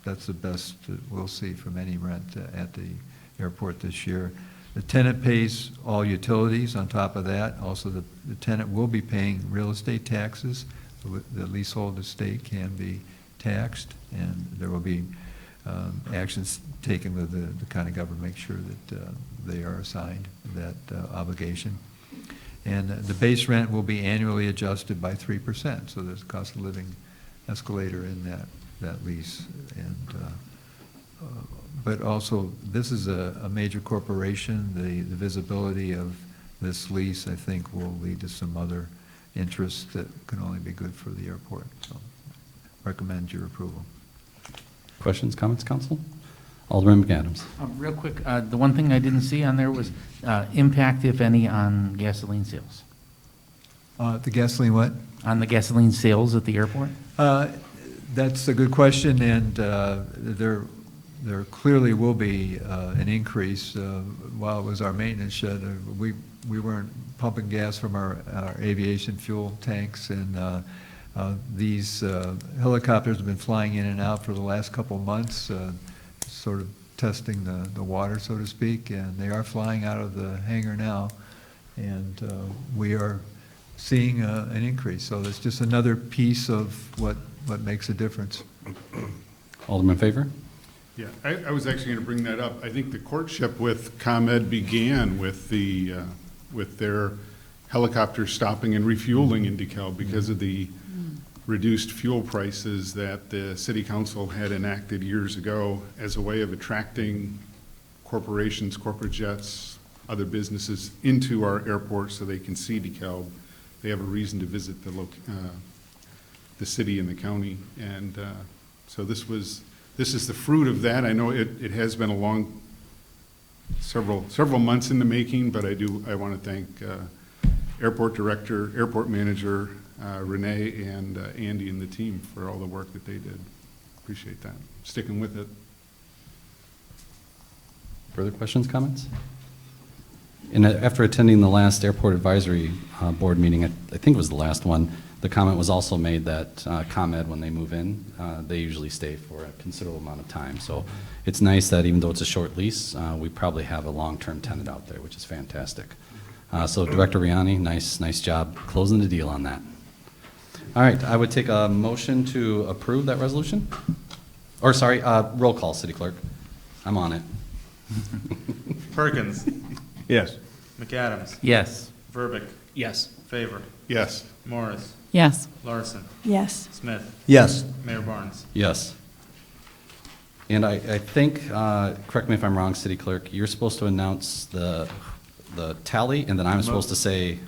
That's the best that we'll see from any rent at the airport this year. The tenant pays all utilities on top of that. Also, the tenant will be paying real estate taxes. The leasehold estate can be taxed, and there will be actions taken with the county government to make sure that they are assigned that obligation. And the base rent will be annually adjusted by 3%, so there's a cost of living escalator in that lease. And but also, this is a major corporation. The visibility of this lease, I think, will lead to some other interests that can only be good for the airport. So, recommend your approval. Questions, comments, council? Alderman McAdams. Real quick, the one thing I didn't see on there was impact, if any, on gasoline sales. The gasoline what? On the gasoline sales at the airport? That's a good question, and there clearly will be an increase. While it was our maintenance shed, we weren't pumping gas from our aviation fuel tanks, and these helicopters have been flying in and out for the last couple of months, sort of testing the water, so to speak, and they are flying out of the hangar now, and we are seeing an increase. So that's just another piece of what makes a difference. Alderman Favor? Yeah, I was actually going to bring that up. I think the courtship with ComEd began with their helicopters stopping and refueling in DeKalb because of the reduced fuel prices that the city council had enacted years ago as a way of attracting corporations, corporate jets, other businesses into our airport so they can see DeKalb. They have a reason to visit the city and the county. And so this is the fruit of that. I know it has been a long, several months in the making, but I want to thank airport director, airport manager, Renee and Andy and the team for all the work that they did. Appreciate that. Sticking with it. Further questions, comments? And after attending the last airport advisory board meeting, I think it was the last one, the comment was also made that ComEd, when they move in, they usually stay for a considerable amount of time. So it's nice that even though it's a short lease, we probably have a long-term tenant out there, which is fantastic. So Director Riani, nice job closing the deal on that. All right, I would take a motion to approve that resolution. Or sorry, roll call, City Clerk. I'm on it. Perkins. Yes. McAdams. Yes. Verbic. Yes. Favor. Yes. Morris. Yes. Larson. Yes. Smith. Yes. Mayor Barnes. Yes. And I think, correct me if I'm wrong, City Clerk, you're supposed to announce the tally, and then I'm supposed to say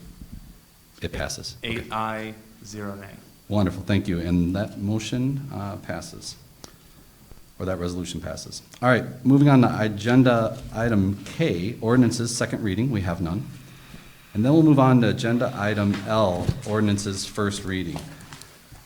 it passes. 8 aye, 0 nay. Wonderful, thank you. And that motion passes, or that resolution passes. All right, moving on to agenda item K, ordinances, second reading. We have none. And then we'll move on to agenda item L, ordinances, first reading.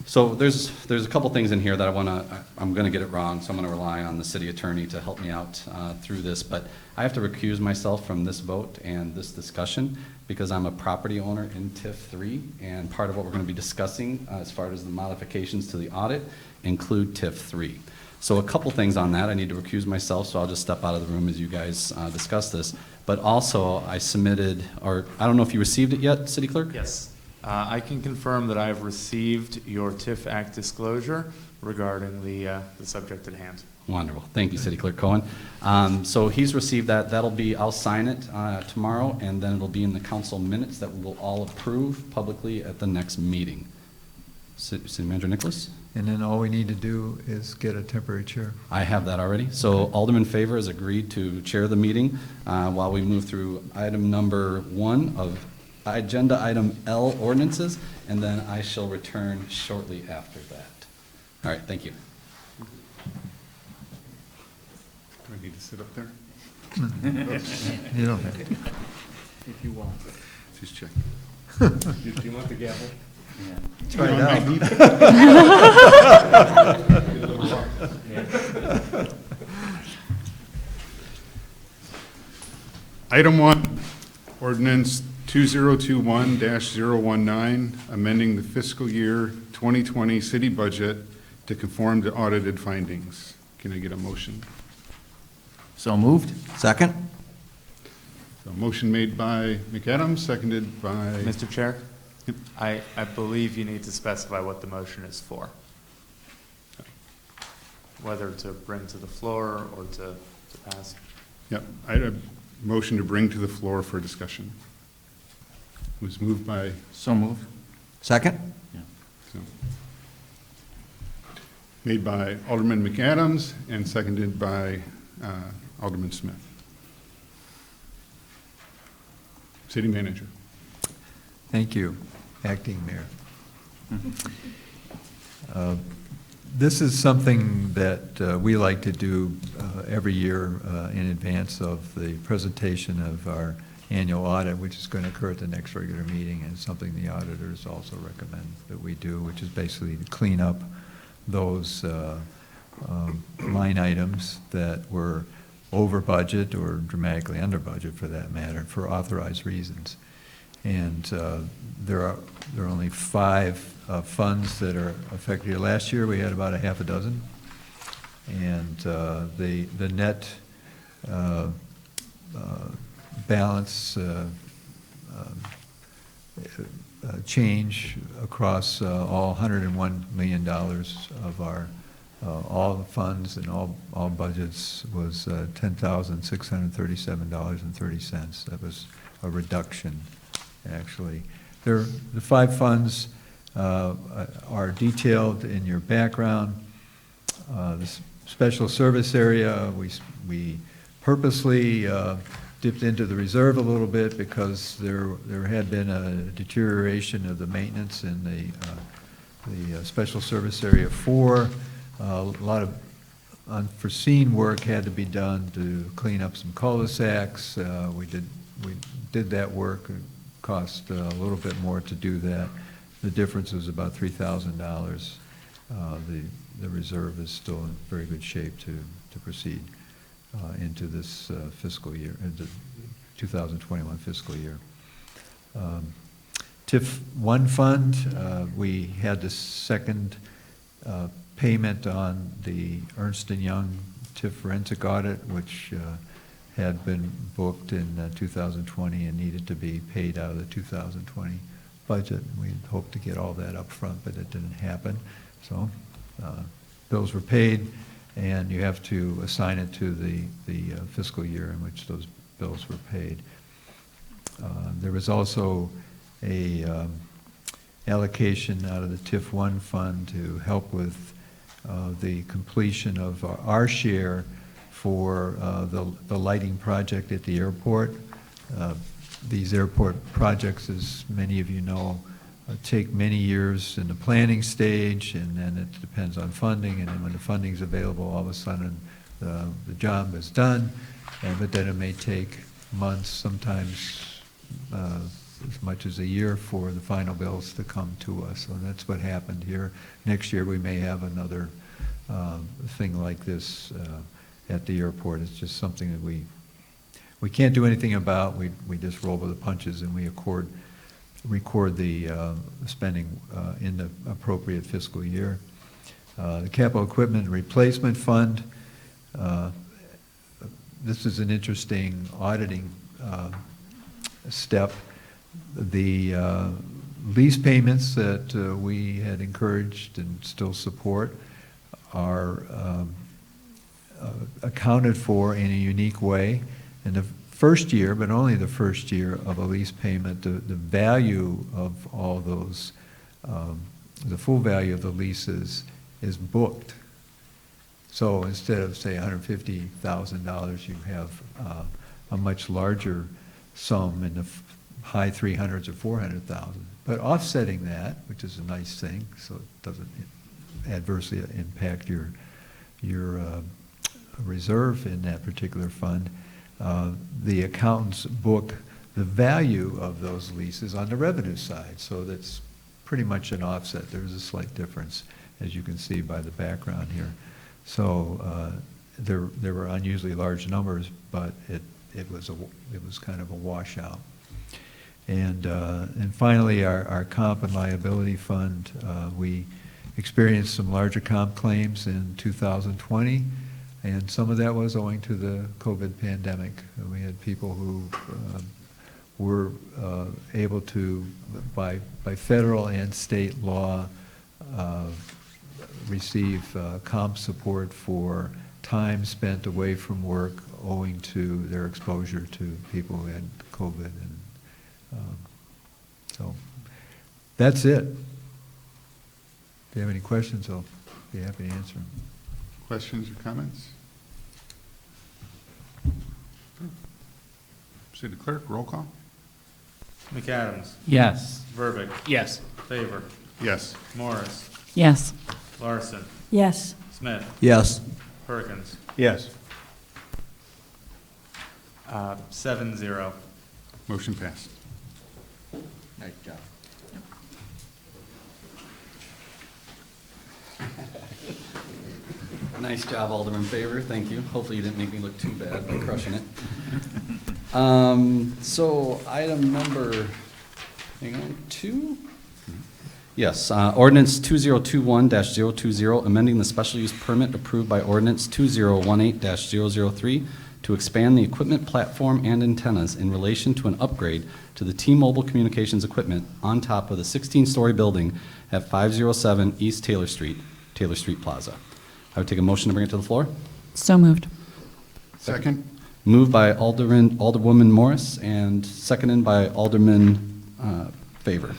So there's a couple things in here that I'm going to get it wrong, so I'm going to rely on the city attorney to help me out through this. But I have to recuse myself from this vote and this discussion because I'm a property owner in TIF 3, and part of what we're going to be discussing as far as the modifications to the audit include TIF 3. So a couple things on that. I need to recuse myself, so I'll just step out of the room as you guys discuss this. But also, I submitted, or I don't know if you received it yet, City Clerk? Yes. I can confirm that I have received your TIF Act disclosure regarding the subject at hand. Wonderful. Thank you, City Clerk Cohen. So he's received that. I'll sign it tomorrow, and then it'll be in the council minutes that we'll all approve publicly at the next meeting. City Manager Nicholas? And then all we need to do is get a temporary chair. I have that already. So Alderman Favor has agreed to chair the meeting while we move through item number 1 of agenda item L, ordinances, and then I shall return shortly after that. All right, thank you. Do I need to sit up there? You don't have to. If you want. Just check. Do you want the gavel? Yeah. Try it out. Item 1, ordinance 2021-019, amending the fiscal year 2020 city budget to conform to audited findings. Can I get a motion? So moved. Second? So motion made by McAdams, seconded by... Mr. Chair, I believe you need to specify what the motion is for. Whether to bring to the floor or to pass. Yep, I had a motion to bring to the floor for discussion. It was moved by... So moved. Second? So, made by Alderman McAdams and seconded by Alderman Smith. City Manager. Thank you, Acting Mayor. This is something that we like to do every year in advance of the presentation of our annual audit, which is going to occur at the next regular meeting, and something the auditors also recommend that we do, which is basically to clean up those line items that were over budget or dramatically under budget, for that matter, for authorized reasons. And there are only 5 funds that are affected here. Last year we had about a half a dozen, and the net balance change across all $101 million of our all the funds and all budgets was $10,637.30. That was a reduction actually. The 5 funds are detailed in your background. The special service area, we purposely dipped into the reserve a little bit because there had been a deterioration of the maintenance in the special service area 4. A lot of unforeseen work had to be done to clean up some cul-de-sacs. We did that work. It cost a little bit more to do that. The difference was about $3,000. The reserve is still in very good shape to proceed into this fiscal year, the 2021 fiscal year. TIF 1 fund, we had the second payment on the Ernst & Young TIF forensic audit, which had been booked in 2020 and needed to be paid out of the 2020 budget. We hoped to get all that up front, but it didn't happen. So bills were paid, and you have to assign it to the fiscal year in which those bills were paid. There was also a allocation out of the TIF 1 fund to help with the completion of our share for the lighting project at the airport. These airport projects, as many of you know, take many years in the planning stage, and then it depends on funding, and then when the funding's available, all of a sudden the job is done, but then it may take months, sometimes as much as a year for the final bills to come to us. So that's what happened here. Next year we may have another thing like this at the airport. It's just something that we can't do anything about. We just roll with the punches, and we record the spending in the appropriate fiscal year. The Capital Equipment Replacement Fund, this is an interesting auditing step. The lease payments that we had encouraged and still support are accounted for in a unique way. In the first year, but only the first year of a lease payment, the value of all those, the full value of the leases is booked. So instead of, say, $150,000, you have a much larger sum in the high 300s or 400,000. But offsetting that, which is a nice thing, so it doesn't adversely impact your reserve in that particular fund, the accountants book the value of those leases on the revenue side. So that's pretty much an offset. There's a slight difference, as you can see by the background here. So there were unusually large numbers, but it was kind of a washout. And finally, our comp and liability fund, we experienced some larger comp claims in 2020, and some of that was owing to the COVID pandemic. We had people who were able to, by federal and state law, receive comp support for time spent away from work owing to their exposure to people who had COVID. And so that's it. If you have any questions, I'll be happy to answer them. Questions or comments? City Clerk, roll call. McAdams. Yes. Verbic. Yes. Favor. Yes. Morris. Yes. Larson. Yes. Smith. Yes. Perkins. Yes. 7-0. Motion passed. Nice job. Nice job, Alderman Favor. Thank you. Hopefully you didn't make me look too bad by crushing it. So item number, hang on, 2? Yes, ordinance 2021-020, amending the special use permit approved by ordinance 2018-003 to expand the equipment platform and antennas in relation to an upgrade to the T-Mobile communications equipment on top of the 16-story building at 507 East Taylor Street Plaza. I would take a motion to bring it to the floor. So moved. Second? Moved by Alderwoman Morris and seconded by Alderman favor.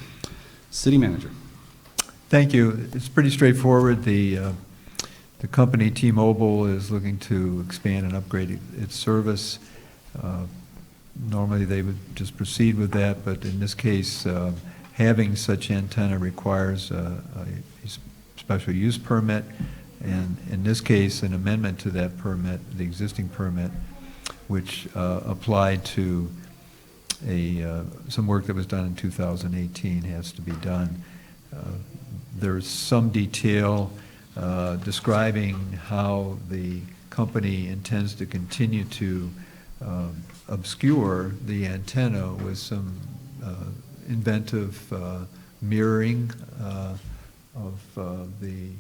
City manager. Thank you. It's pretty straightforward. The company T-Mobile is looking to expand and upgrade its service. Normally, they would just proceed with that, but in this case, having such antenna requires a special use permit, and in this case, an amendment to that permit, the existing permit, which applied to some work that was done in 2018 has to be done. There's some detail describing how the company intends to continue to obscure the antenna with some inventive mirroring of the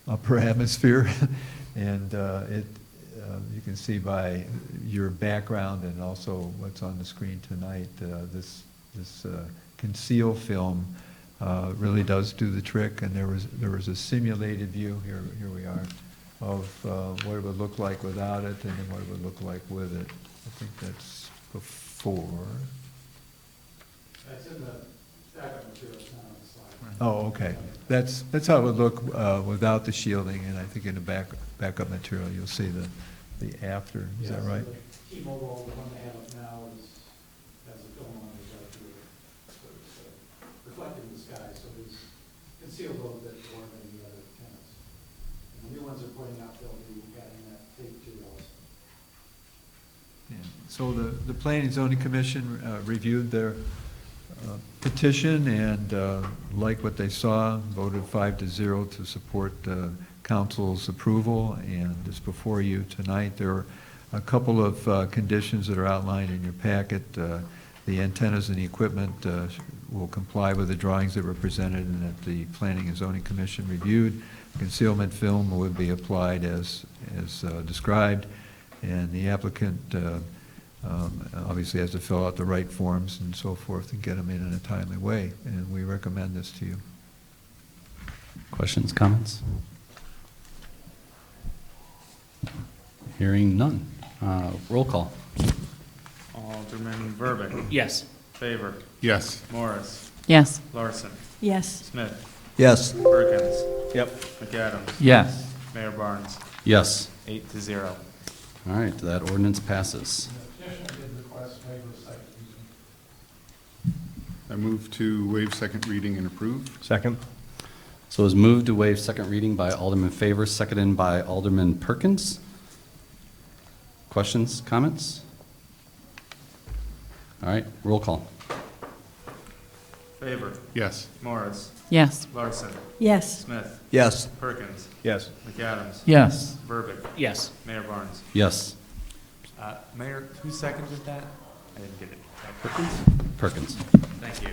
upper atmosphere. And you can see by your background and also what's on the screen tonight, this conceal film really does do the trick. And there was a simulated view, here we are, of what it would look like without it and then what it would look like with it. I think that's before. That's in the backup materials now on the slide. Oh, okay. That's how it would look without the shielding, and I think in the backup material you'll see the after. Is that right? The T-Mobile, the one they have up now, has a film on it right here, so it's reflected in the sky, so it's concealed a little bit more than the other antennas. And the new ones are pointing out they'll be adding that tape to it also. Yeah. So the Planning and Zoning Commission reviewed their petition and liked what they saw, voted 5-0 to support council's approval, and it's before you tonight. There are a couple of conditions that are outlined in your packet. The antennas and the equipment will comply with the drawings that were presented and that the Planning and Zoning Commission reviewed. Concealment film would be applied as described, and the applicant obviously has to fill out the right forms and so forth and get them in a timely way, and we recommend this to you. Questions, comments? Hearing none. Roll call. Alderman Verbeck. Yes. Favor. Yes. Morris. Yes. Larson. Yes. Smith. Yes. Perkins. Yep. McAdams. Yes. Mayor Barnes. Yes. 8-0. All right, that ordinance passes. The petitioner did request waiver of second reading. I move to waive second reading and approve. Second? So it was moved to waive second reading by Alderman Favor, seconded by Alderman Perkins. Questions, comments? All right, roll call. Favor. Yes. Morris. Yes. Larson. Yes. Smith. Yes. Perkins. Yes. McAdams. Yes. Verbeck. Yes. Mayor Barnes. Yes. Mayor, who seconded that? I didn't get it. Perkins? Perkins. Thank you.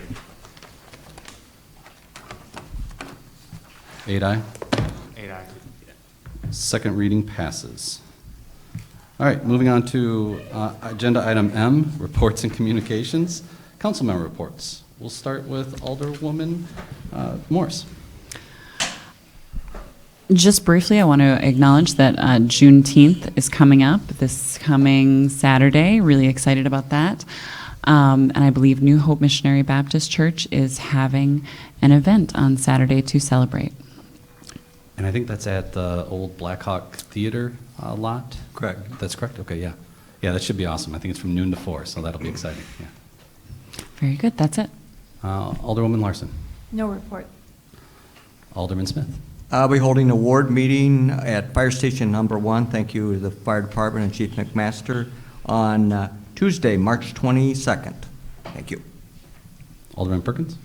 8-aye. 8-aye. Second reading passes. All right, moving on to agenda item M, reports and communications. Council member reports. We'll start with Alderwoman Morris. Just briefly, I want to acknowledge that Juneteenth is coming up this coming Saturday. Really excited about that. And I believe New Hope Missionary Baptist Church is having an event on Saturday to celebrate. And I think that's at the old Blackhawk Theater lot? Correct. That's correct? Okay, yeah. Yeah, that should be awesome. I think it's from noon to 4, so that'll be exciting, yeah. Very good, that's it. Alderwoman Larson. No report. Alderman Smith. I'll be holding an award meeting at Fire Station Number 1. Thank you to the Fire Department and Chief McMaster on Tuesday, March 22nd. Thank you. Alderman Perkins.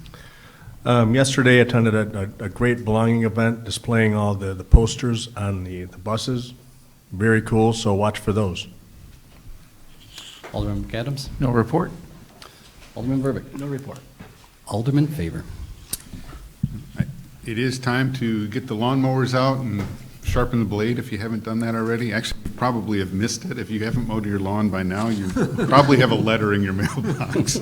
Yesterday, I attended a great belonging event displaying all the posters on the buses. Very cool, so watch for those. Alderman McAdams. No report. Alderman Verbeck. No report. Alderman Favor. It is time to get the lawnmowers out and sharpen the blade if you haven't done that already. Actually, you probably have missed it. If you haven't mowed your lawn by now, you probably have a letter in your mailbox.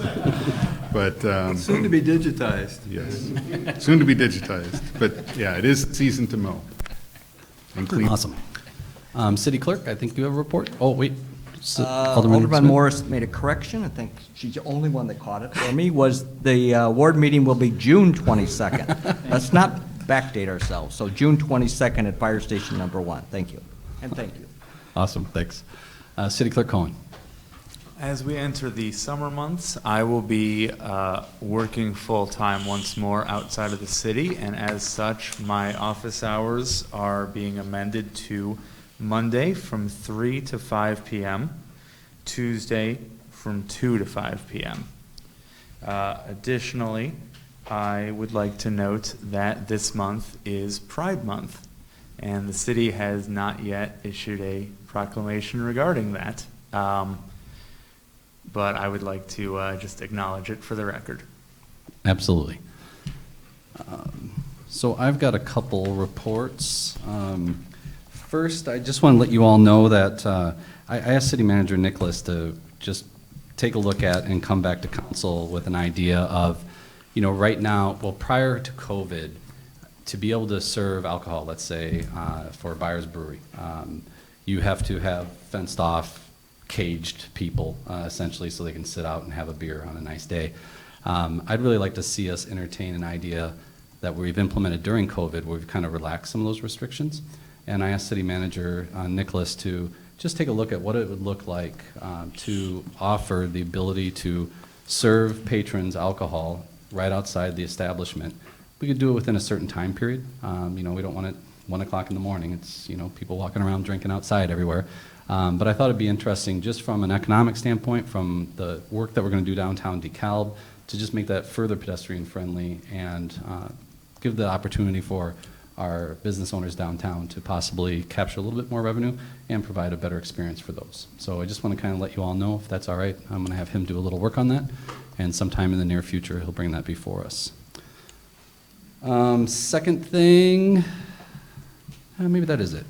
But Soon to be digitized. yes, soon to be digitized. But yeah, it is season to mow and clean. Awesome. City Clerk, I think you have a report. Oh, wait. So, Alderman Alderman Smith? Morris made a correction. I think she's the only one that caught it for me, was the ward meeting will be June 22nd. Let's not backdate ourselves. So June 22nd at Fire Station Number 1. Thank you. And thank you. Awesome, thanks. City Clerk Cohen. As we enter the summer months, I will be working full-time once more outside of the city, and as such, my office hours are being amended to Monday from 3 to 5 p.m., Tuesday from 2 to 5 p.m. Additionally, I would like to note that this month is Pride Month, and the city has not yet issued a proclamation regarding that. But I would like to just acknowledge it for the record. Absolutely. So I've got a couple reports. First, I just want to let you all know that I asked City Manager Nicholas to just take a look at and come back to council with an idea of, right now, well, prior to COVID, to be able to serve alcohol, let's say, for Byers Brewery, you have to have fenced off, caged people, essentially, so they can sit out and have a beer on a nice day. I'd really like to see us entertain an idea that we've implemented during COVID, where we've kind of relaxed some of those restrictions. And I asked City Manager Nicholas to just take a look at what it would look like to offer the ability to serve patrons alcohol right outside the establishment. We could do it within a certain time period. We don't want it 1 o'clock in the morning. It's, people walking around drinking outside everywhere. But I thought it'd be interesting just from an economic standpoint, from the work that we're going to do downtown DeKalb, to just make that further pedestrian friendly and give the opportunity for our business owners downtown to possibly capture a little bit more revenue and provide a better experience for those. So I just want to kind of let you all know, if that's all right, I'm going to have him do a little work on that, and sometime in the near future he'll bring that before us. Second thing, maybe that is it.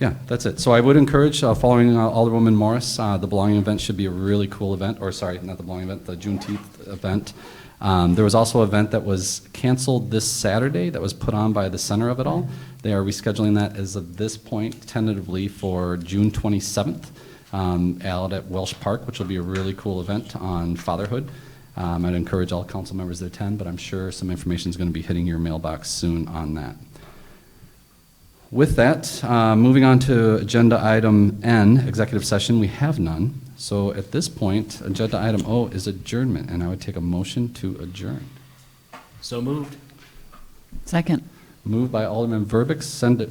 Yeah, that's it. So I would encourage, following Alderwoman Morris, the Belonging event should be a really cool event, or sorry, not the Belonging event, the Juneteenth event. There was also an event that was canceled this Saturday that was put on by the center of it all. They are rescheduling that as of this point, tentatively for June 27th, out at Welsh Park, which will be a really cool event on fatherhood. I'd encourage all council members to attend, but I'm sure some information is going to be hitting your mailbox soon on that. With that, moving on to agenda item N, executive session, we have none. So at this point, agenda item O is adjournment, and I would take a motion to adjourn. So moved. Second. Moved by Alderman Verbeek,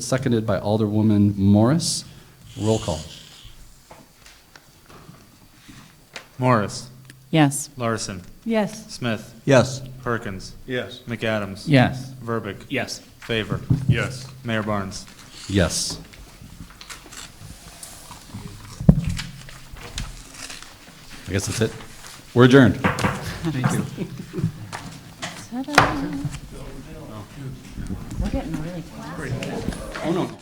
seconded by Alderwoman Morris. Roll call. Morris. Yes. Larson. Yes. Smith. Yes. Perkins. Yes. McAdams. Yes. Verbeek. Yes. Favor. Yes. Mayor Barnes. Yes. I guess that's it. We're adjourned. Thank you. Ta-da. We're getting really close. Oh, no.